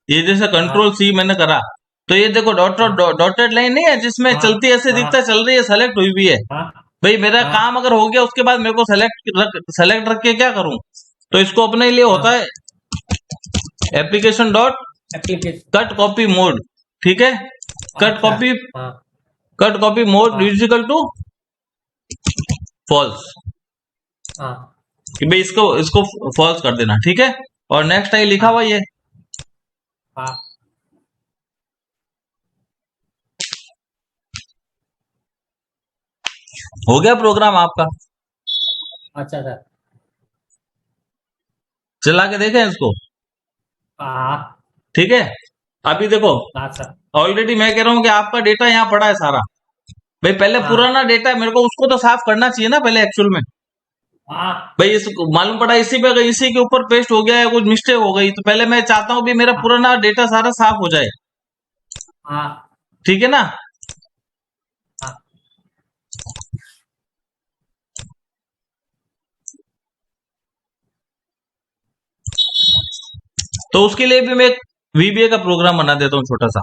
ये जैसे हाँ। कंट्रोल सी मैंने करा, तो ये देखो हाँ। डॉटेड लाइन नहीं है जिसमें हाँ। चलती ऐसे दिखता है, हाँ। चल रही है, सेलेक्ट हुई भी है। हाँ। भाई मेरा हाँ। काम अगर हो गया उसके बाद मेरे को सेलेक्ट रख के क्या करूं, तो इसको अपने लिए होता हाँ। है application dot application. Cut copy mode, ठीक है। कट अच्छा। कॉपी हाँ। कट कॉपी मोड हाँ। इजिकल टू फॉल्स, हाँ। कि भाई इसको इसको फॉल्स कर देना, ठीक है। और नेक्स्ट आई लिखा हाँ। हुआ ये, हाँ। हो गया प्रोग्राम आपका। अच्छा सर। चला के देखें इसको, हाँ। ठीक है। अभी देखो हाँ सर। ऑलरेडी मैं कह रहा हूं कि आपका डेटा यहाँ पड़ा है सारा, भाई पहले हाँ। पुराना डेटा है, मेरे को उसको तो साफ करना चाहिए ना पहले एक्चुअल में। हाँ। भाई इस मालूम पड़ा इसी पे इसी के ऊपर पेस्ट हो गया है, कुछ मिस्टेक हो गई, तो पहले मैं चाहता हूँ भी मेरा हाँ। पुराना डेटा सारा साफ हो जाए, हाँ। ठीक है ना। हाँ। तो उसके लिए भी मैं एक VBA का प्रोग्राम बना देता हूँ छोटा सा,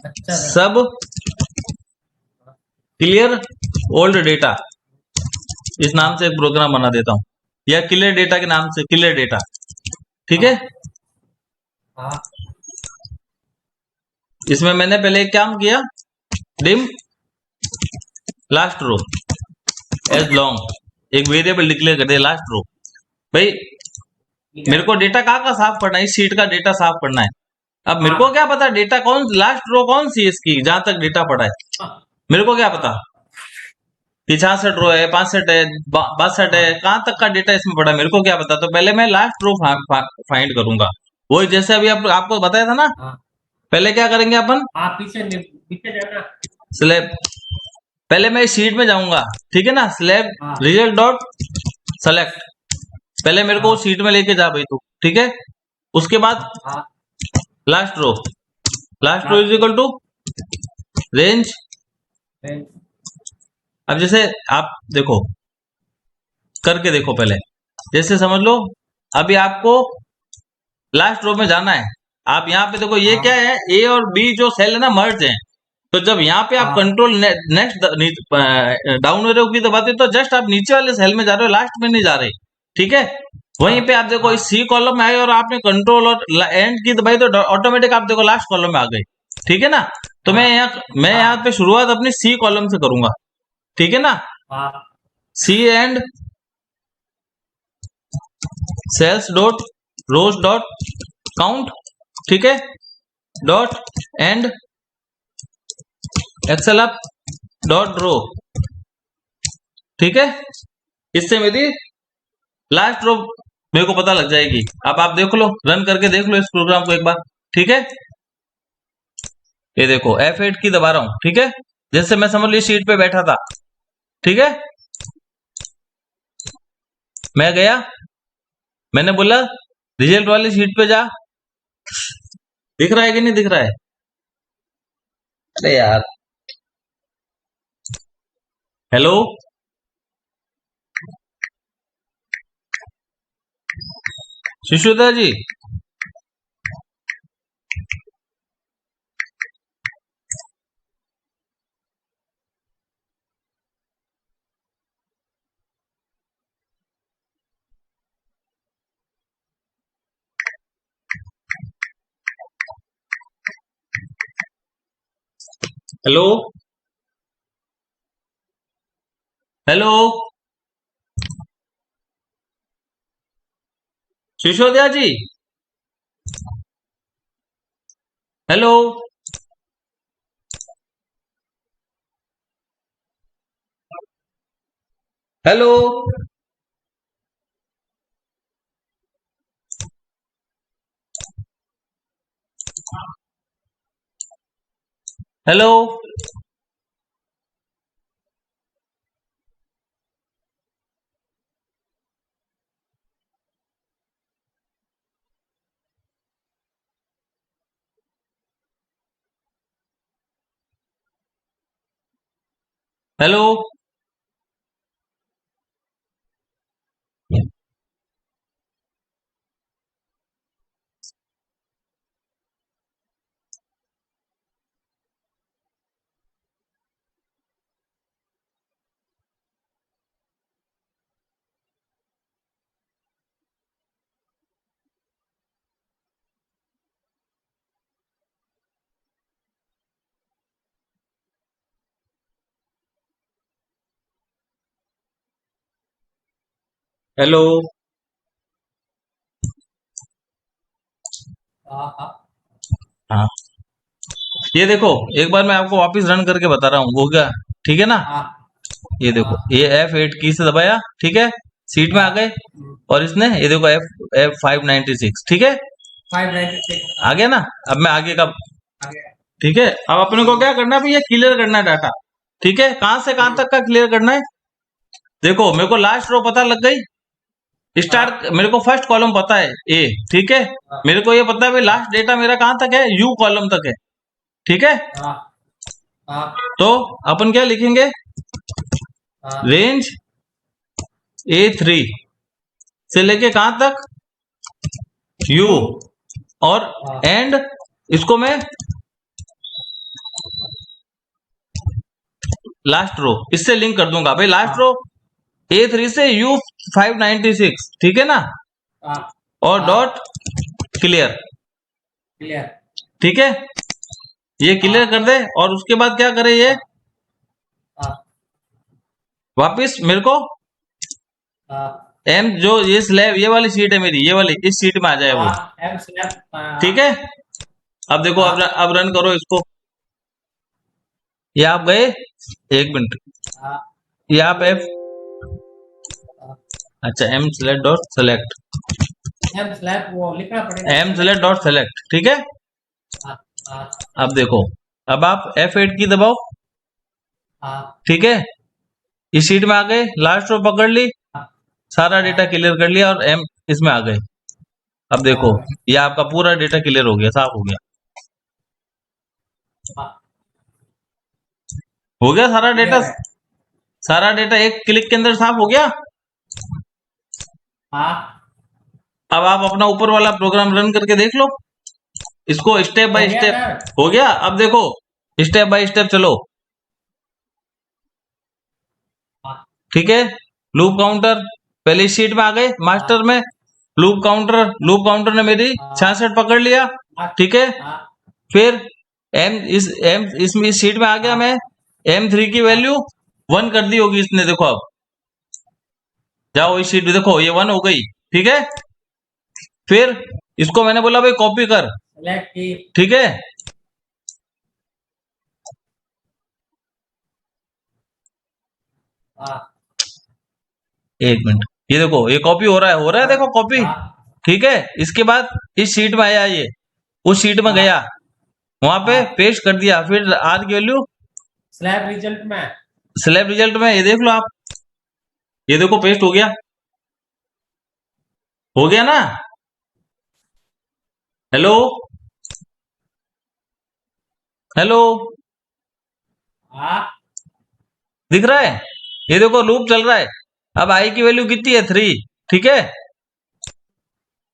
अच्छा सर। सब क्लियर ओल्ड डेटा, इस नाम से एक प्रोग्राम बना देता हूँ, या क्लियर डेटा के नाम से क्लियर डेटा, ठीक है। हाँ। इसमें मैंने पहले एक काम किया, dim last row as long, एक वेरिएबल डिक्लेयर कर दिया लास्ट रो। भाई ठीक है। मेरे को डेटा कहाँ का साफ करना है, इस शीट का डेटा साफ करना है। अब मेरे हाँ। को क्या पता डेटा कौन, लास्ट रो कौन सी है इसकी, जहां तक डेटा पड़ा है हाँ। मेरे को क्या पता, हाँ। कि 66 रो है, 65 है, 62 है, हाँ। कहां तक का डेटा इसमें पड़ा है मेरे को क्या पता। तो पहले मैं लास्ट रो फाइंड करूंगा, वही जैसे अभी आपको बताया था ना। हाँ। पहले क्या करेंगे अपन, आप पीछे जाना। स्लैब, पहले मैं शीट में जाऊंगा, ठीक है ना, स्लैब हाँ। रिजल्ट डॉट सेलेक्ट, पहले मेरे को हाँ। शीट में लेके जा भाई तू, ठीक है। उसके बाद हाँ। Last row is equal to range. अब जैसे आप देखो, करके देखो पहले, जैसे समझ लो अभी आपको लास्ट रो में जाना है, आप यहाँ पे देखो ये हाँ। क्या है, ए और बी जो सेल है ना मर्ज है, तो जब यहाँ पे आप हाँ। कंट्रोल नेक्स्ट डाउन एरो की दबाते तो जस्ट आप नीचे वाले सेल में जा रहे हो, लास्ट में नहीं जा रहे, ठीक है। वहीं पे आप देखो हाँ। इस सी कॉलम में आए और आपने कंट्रोल और एंड की दबाई तो ऑटोमेटिक आप देखो लास्ट कॉलम में आ गए, ठीक है ना। तो मैं यहाँ पे शुरुआत अपनी सी कॉलम से करूंगा, ठीक है ना। हाँ। C end cells dot rows dot count, ठीक है, dot end excel up dot row, ठीक है। इससे मेरी लास्ट रो मेरे को पता लग जाएगी। अब आप देख लो, रन करके देख लो इस प्रोग्राम को एक बार, ठीक है। ये देखो F8 की दबा रहा हूं, ठीक है। जैसे मैं समझ ली शीट पे बैठा था, ठीक है। मैं गया, मैंने बोला रिजल्ट वाली शीट पे जा, दिख रहा है कि नहीं दिख रहा है? अरे यार, हेलो, शिशुदा ji, hello, hello, Sisodia ji, hello, hello, hello, hello, hello. हाँ, ये देखो एक बार मैं आपको वापस रन करके बता रहा हूँ, हो गया, ठीक है ना। ये देखो, ये F8 की से दबाया, ठीक है, सीट में आ गए, और इसने ये देखो F596, ठीक है, 596 आ गया ना। अब मैं आगे का, ठीक है। अब अपने को क्या करना है भैया, क्लियर करना है डाटा, ठीक है। कहां से कहां तक का क्लियर करना है? देखो मेरे को लास्ट रो पता लग गई, स्टार्ट मेरे को फर्स्ट कॉलम पता है ए, ठीक है। मेरे को ये पता है भाई लास्ट डेटा मेरा कहां तक है, यू कॉलम तक है, ठीक है। तो अपन क्या लिखेंगे, रेंज A3 से लेके कहां तक, यू, और एंड इसको मैं लास्ट रो इससे लिंक कर दूंगा भाई। लास्ट रो A3 से U596, ठीक है ना, और डॉट क्लियर, ठीक है। ये क्लियर कर दे, और उसके बाद क्या करे, ये वापिस मेरे को एम जो ये स्लैब, ये वाली सीट है मेरी, ये वाली इस सीट में आ जाए वो, ठीक है। अब देखो, अब रन करो इसको। ये आप गए, एक मिनट, ये आप एफ, अच्छा एम सेलेक्ट डॉट सेलेक्ट, वो लिखना पड़ेगा, एम सेलेक्ट डॉट सेलेक्ट, ठीक है। अब देखो, अब आप F8 की दबाओ, ठीक है। इस सीट में आ गए, लास्ट रो पकड़ ली, सारा डेटा क्लियर कर लिया, और एम इसमें आ गए। अब देखो ये आपका पूरा डेटा क्लियर हो गया, साफ हो गया, हो गया सारा डेटा, सारा डेटा एक क्लिक के अंदर साफ हो गया। अब आप अपना ऊपर वाला प्रोग्राम रन करके देख लो, इसको स्टेप बाय स्टेप, हो गया। अब देखो स्टेप बाय स्टेप चलो, ठीक है। लूप काउंटर, पहले इस शीट में आ गए, मास्टर में लूप काउंटर ने मेरी 66 पकड़ लिया, ठीक है। फिर इसमें इस शीट में आ गया, मैं M3 की वैल्यू 1 कर दी होगी इसने, देखो अब जाओ इस शीट में देखो, ये 1 हो गई, ठीक है। फिर इसको मैंने बोला भाई कॉपी कर, सेलेक्ट की। ठीक है। हाँ एक मिनट, ये देखो ये कॉपी हो रहा है देखो कॉपी। हाँ ठीक है, इसके बाद इस शीट में आया, ये उस शीट में हाँ गया, वहां पे हाँ। पेस्ट कर दिया, फिर आर की वैल्यू स्लैब रिजल्ट में। स्लैब रिजल्ट में, ये देख लो आप, ये देखो पेस्ट हो गया ना। हेलो हेलो, हाँ दिख रहा है, ये देखो लूप चल रहा है। अब आई की वैल्यू कितनी है, 3। ठीक है,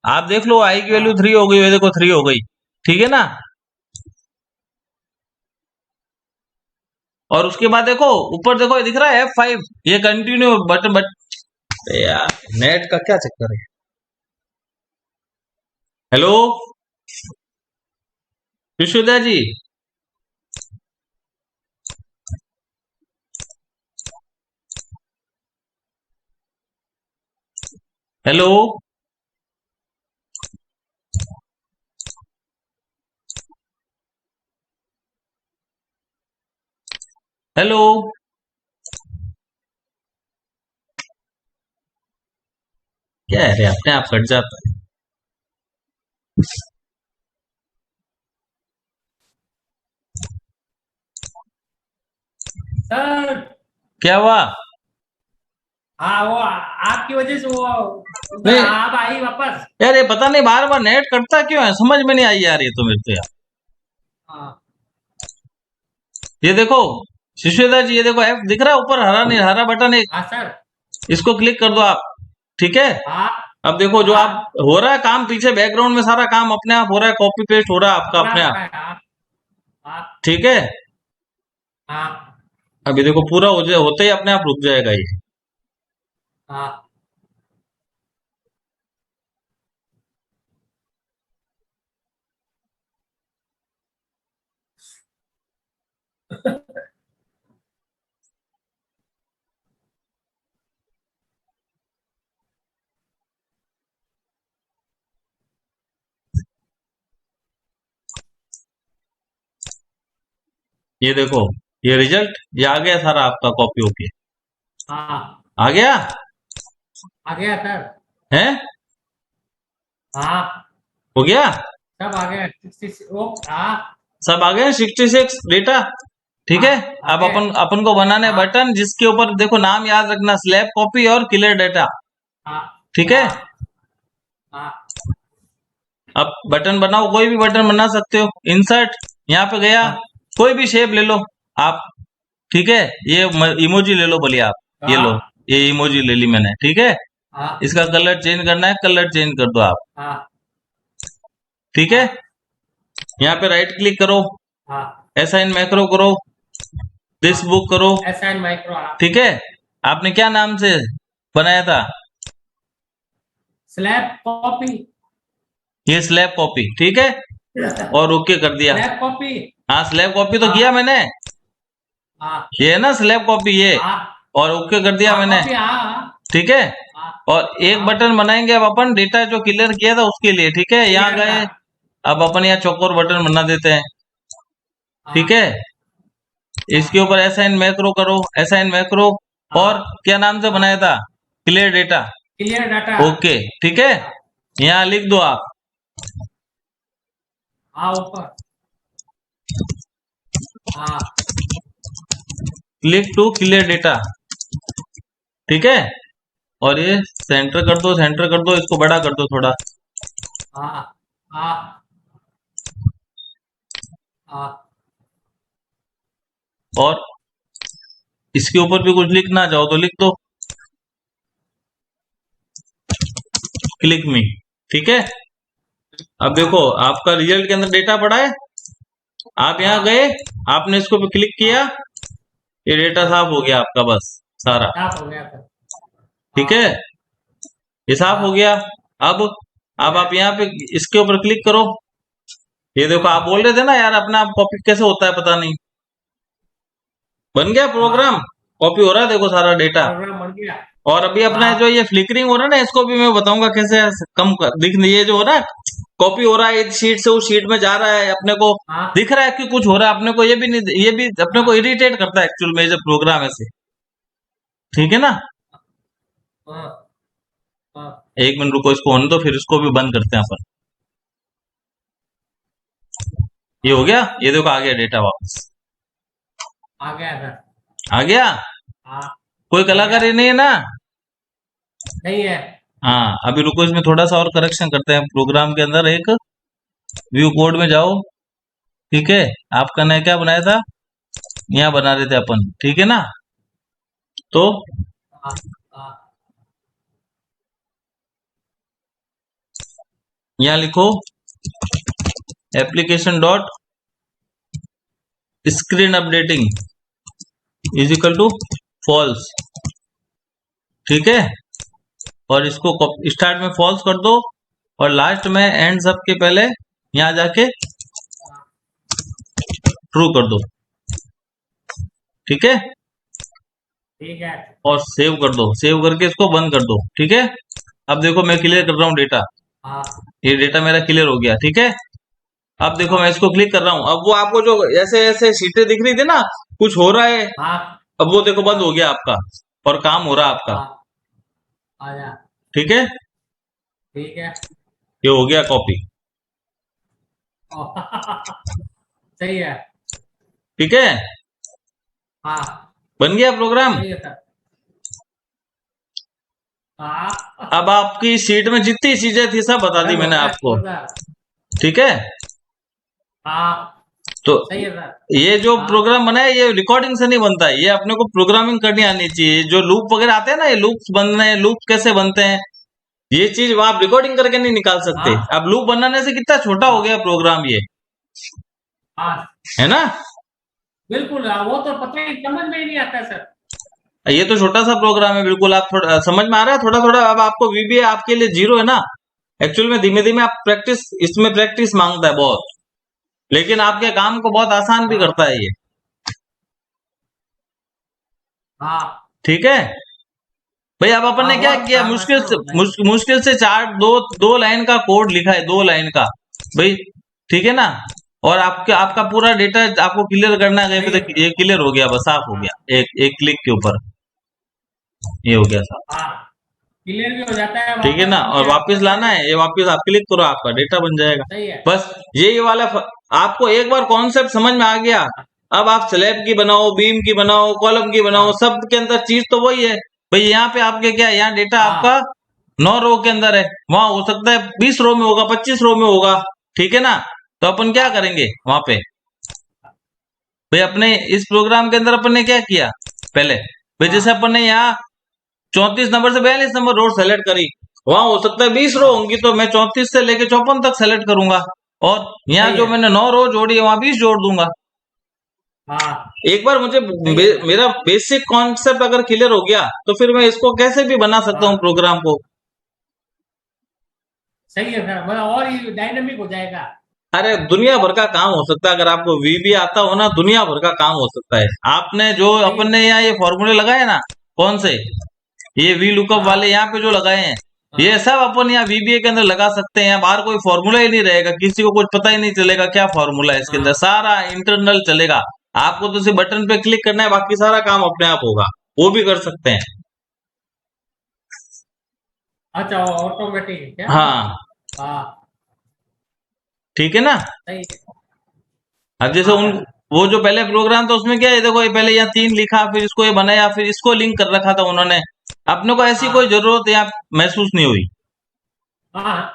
आप देख लो आई की वैल्यू हाँ 3 हो गई, ये देखो 3 हो गई। ठीक है ना। और उसके बाद देखो ऊपर देखो, ये दिख रहा है F5, ये कंटिन्यू बटन यार नेट का क्या चक्कर है। हेलो विश्वदया जी, हेलो हेलो, क्या है रे, अपने आप कट जाता है। सर। क्या हुआ? हाँ वो आपकी वजह से वो उधर नहीं आप आई वापस। यार, ये पता नहीं बार बार नेट कटता क्यों है, समझ में नहीं आई यार, ये तो मेरे को यार। हाँ ये देखो शिशुदा जी, ये देखो एफ दिख रहा है ऊपर, हरा नहीं, हरा बटन एक, हाँ सर। इसको क्लिक कर दो आप। ठीक है, हाँ अब देखो जो आप हाँ। हो रहा है काम पीछे बैकग्राउंड में, सारा काम अपने आप हो रहा है, कॉपी पेस्ट हो रहा है आपका अपना अपने हो आप। रहा है। हाँ हाँ ठीक है, हाँ अभी देखो पूरा हो जाए, होते ही अपने आप रुक जाएगा ये। हाँ। ये देखो, ये रिजल्ट, ये आ गया सारा आपका कॉपी होके, हाँ आ गया आ गया सर। है, हाँ हो गया, सब आ गया 66 वो। हाँ सब आ गए 66 डेटा। ठीक हाँ है, आ अब गए। अपन को बनाने हाँ बटन, जिसके ऊपर देखो नाम याद रखना, स्लैब कॉपी और क्लियर डेटा। हाँ ठीक है, हाँ हाँ अब बटन बनाओ, कोई भी बटन बना सकते हो। इंसर्ट, यहाँ पे गया, हाँ कोई भी शेप ले लो आप। ठीक है, ये इमोजी ले लो बोलिए आप, ये लो, हाँ ये इमोजी ले ली मैंने। ठीक है, हाँ इसका कलर चेंज करना है, कलर चेंज कर दो आप। हाँ ठीक है, यहाँ पे राइट क्लिक करो, हाँ। असाइन मैक्रो करो, दिस हाँ बुक करो। SI micro. हाँ ठीक है, आपने क्या नाम से बनाया था? Slab copy. ये स्लैब कॉपी। ठीक है, और ओके कर दिया। Slab copy. हाँ स्लैब कॉपी तो किया हाँ मैंने, हाँ ये है ना स्लैब कॉपी ये, हाँ और ओके कर दिया हाँ मैंने। कॉपी। हाँ ठीक है, हाँ और एक हाँ बटन बनाएंगे अब अपन, डेटा जो क्लियर किया था उसके लिए। ठीक है, यहाँ क्लियर था। गए, अब अपन यहाँ चौकोर बटन बना देते हैं। ठीक हाँ है, इसके हाँ ऊपर असाइन मैक्रो करो, असाइन मैक्रो, और हाँ क्या नाम से हाँ। बनाया था? Clear data. Clear data. Okay, ठीक है, हाँ यहाँ लिख दो आप, हाँ ऊपर। हाँ क्लिक टू क्लियर डेटा। ठीक है, और ये सेंटर कर दो, सेंटर कर दो, इसको बड़ा कर दो थोड़ा। हाँ हाँ हाँ और इसके ऊपर भी कुछ लिखना चाहो तो लिख दो, क्लिक मी। ठीक है, अब देखो हाँ आपका रिजल्ट के अंदर डेटा पड़ा है, आप यहाँ हाँ गए, आपने इसको भी क्लिक किया, हाँ ये डेटा हाँ। साफ हो गया आपका बस सारा। साफ हो गया सर। ठीक हाँ है, ये साफ हो हाँ गया। अब हो अब गया। आप यहाँ पे इसके ऊपर क्लिक करो, ये देखो आप हाँ बोल रहे थे ना यार अपना आप कॉपी कैसे होता है पता नहीं, बन गया प्रोग्राम, हाँ कॉपी हो रहा है देखो सारा डेटा। प्रोग्राम बन गया। और अभी अपना हाँ जो ये फ्लिकरिंग हो रहा है ना, इसको भी मैं बताऊंगा कैसे दिख, ये जो हो रहा है कॉपी हो रहा है एक शीट से उस शीट में जा रहा है, अपने को हाँ दिख रहा है कि कुछ हो रहा है, अपने को ये भी नहीं, ये भी अपने को हाँ इरिटेट करता है एक्चुअल में ये जो प्रोग्राम ऐसे। ठीक है ना? हाँ हाँ। एक मिनट रुको, इसको होने दो, फिर इसको भी बंद करते हैं अपन। ये हो हाँ गया, ये देखो आ गया डेटा वापस। आ गया सर। आ गया। हाँ कोई आ गया। कलाकारी नहीं है ना? नहीं है। हाँ, अभी रुको, इसमें थोड़ा सा और करेक्शन करते हैं प्रोग्राम के अंदर। एक व्यू कोड में जाओ। ठीक है, आपका नया क्या बनाया था, यहाँ बना रहे थे अपन, ठीक है ना? तो हाँ हाँ यहाँ लिखो application dot screen updating is equal to false. ठीक है, और इसको स्टार्ट में फॉल्स कर दो, और लास्ट में एंड सब के पहले यहाँ जाके ट्रू कर दो। ठीक है, ठीक है। और सेव कर दो, सेव करके इसको बंद कर दो। ठीक है, अब देखो मैं क्लियर कर रहा हूँ डेटा, हाँ ये डेटा मेरा क्लियर हो गया। ठीक है, अब देखो मैं हाँ इसको क्लिक कर रहा हूँ, अब वो आपको जो ऐसे ऐसे शीटें दिख रही थी ना, कुछ हो रहा है, हाँ अब वो देखो बंद हो गया आपका, और काम हो रहा है आपका। हाँ आ जा। ठीक है, ठीक है। ये हो गया कॉपी। सही है। ठीक है, हाँ बन गया प्रोग्राम। सही है सर। हाँ अब आपकी शीट में जितनी चीजें थी सब बता दी रन हो मैंने गया आपको। जोरदार। ठीक है, हाँ तो सही है सर। ये जो हाँ प्रोग्राम बना है ये रिकॉर्डिंग से नहीं बनता है, ये अपने को प्रोग्रामिंग करनी आनी चाहिए। जो लूप वगैरह आते हैं ना, ये लूप्स बनने हैं, लूप कैसे बनते हैं, ये चीज आप रिकॉर्डिंग करके नहीं निकाल सकते। हाँ अब लूप बनाने से कितना छोटा हो हाँ गया प्रोग्राम ये, हाँ है ना? बिल्कुल। वो तो पता ही समझ में ही नहीं आता सर। ये तो छोटा सा प्रोग्राम है बिल्कुल, आप थोड़ा समझ में आ रहा है थोड़ा थोड़ा। अब आपको वीबीए आपके लिए जीरो है ना, एक्चुअल में धीमे धीमे आप प्रैक्टिस, इसमें प्रैक्टिस मांगता है बहुत, लेकिन आपके काम को बहुत आसान भी हाँ करता है ये। हाँ ठीक है भाई, अब अपन ने हाँ क्या बहुत किया, काम मुश्किल आसान से होता है। मुश्किल से चार दो दो लाइन का कोड लिखा है, दो लाइन का भाई। ठीक है ना? और आपके आपका पूरा डेटा आपको क्लियर करना है, सही अभी है तक सर। ये क्लियर हो गया, बस साफ हो हाँ गया, एक एक क्लिक के ऊपर ये हो गया साफ। हाँ क्लियर भी हो जाता है, ठीक है वापस ना? और नीचे आप वापस करते लाना हैं। है, ये वापस आप क्लिक करो, आपका डेटा बन जाएगा। सही है। बस ये वाला आपको एक बार कॉन्सेप्ट समझ में आ गया, अब आप स्लैब की बनाओ, बीम की बनाओ, कॉलम की बनाओ, हाँ सब के अंदर चीज तो वही है भाई। यहाँ पे आपके क्या है, यहाँ डेटा आपका हाँ 9 रो के अंदर है, वहां हो सकता है 20 रो में होगा, 25 रो में होगा। ठीक है ना? तो अपन क्या हाँ करेंगे वहां पे भाई, अपने इस प्रोग्राम के अंदर अपन ने क्या किया पहले भाई, जैसे हाँ अपन ने यहाँ 34 नंबर से 42 नंबर रोड सेलेक्ट करी, वहां हो सकता है 20 रो हाँ होंगी, तो मैं 34 से लेके 54 तक सेलेक्ट करूंगा, और यहाँ सही जो है। मैंने 9 रो जोड़ी है वहां 20 जोड़ दूंगा। हाँ एक बार मुझे सही है सर। मेरा बेसिक कॉन्सेप्ट अगर क्लियर हो गया, तो फिर मैं इसको कैसे भी बना सकता हूँ हाँ प्रोग्राम को। सही है सर, मतलब और ही डायनेमिक हो जाएगा। अरे दुनिया भर का काम हो सकता है, अगर आपको वीबी आता हो ना, दुनिया भर का काम हो सकता है। आपने जो सही है अपन ने सर। यहाँ ये फॉर्मूले लगाए ना, कौन से, ये वी लुकअप वाले हाँ यहाँ पे जो लगाए हैं, ये हाँ सब अपन यहाँ वीबीए के अंदर लगा सकते हैं। यहाँ बाहर कोई फॉर्मूला ही नहीं रहेगा, किसी को कुछ पता ही नहीं चलेगा क्या फॉर्मूला है इसके अंदर, हाँ सारा इंटरनल चलेगा। आपको तो सिर्फ बटन पे क्लिक करना है, बाकी सारा काम अपने आप होगा, वो भी कर सकते हैं। अच्छा ऑटोमेटिक है क्या? हाँ, हाँ ठीक है ना? सही है। अब जैसे हाँ उन, सर। वो जो पहले प्रोग्राम था उसमें क्या है, देखो ये पहले यहाँ 3 लिखा, फिर इसको ये बनाया, फिर इसको लिंक कर रखा था उन्होंने, अपने को ऐसी कोई हाँ जरूरत यहाँ महसूस नहीं हुई। हाँ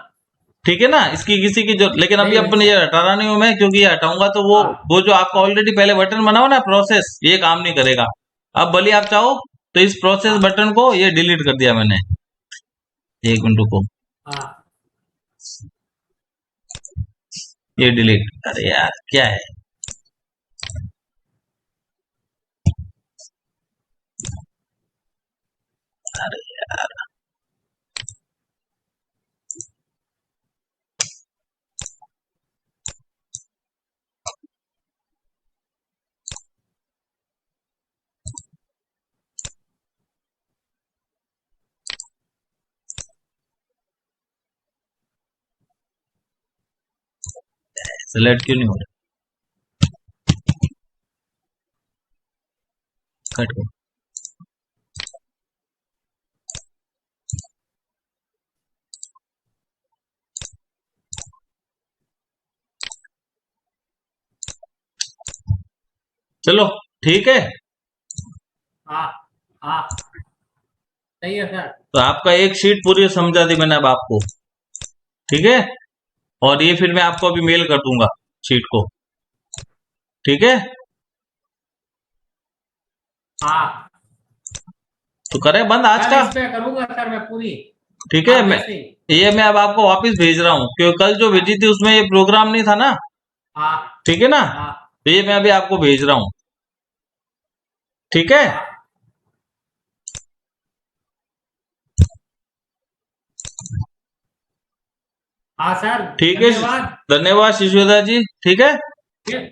ठीक है ना? इसकी किसी की जो, लेकिन अभी नहीं हुई अपन ये सर। हटा रहा नहीं हूं मैं, क्योंकि ये हटाऊंगा तो हाँ वो जो आपका ऑलरेडी पहले बटन बना हो ना प्रोसेस, ये काम नहीं करेगा। अब भले आप चाहो तो इस प्रोसेस हाँ बटन को ये डिलीट कर दिया मैंने। एक मिनट रुको, हाँ ये डिलीट, अरे यार क्या है, अरे सिलेक्ट क्यों नहीं हो रहा? कट कर। चलो ठीक है। हाँ हाँ सही है सर। तो आपका एक शीट पूरी समझा दी मैंने अब आपको, ठीक है। और ये फिर मैं आपको अभी मेल कर दूंगा शीट को, ठीक है। हाँ तो करें बंद आज कल का, इस पे करूंगा सर मैं पूरी। ठीक है। आप मैं जैसे ही। ये मैं अब आपको वापस भेज रहा हूँ, क्योंकि कल जो भेजी थी उसमें ये प्रोग्राम नहीं था ना, हाँ ठीक है ना। हाँ तो ये मैं अभी आपको भेज रहा हूँ, ठीक है। हाँ हाँ सर ठीक है, धन्यवाद। धन्यवाद शिशुदा जी, ठीक है। फिर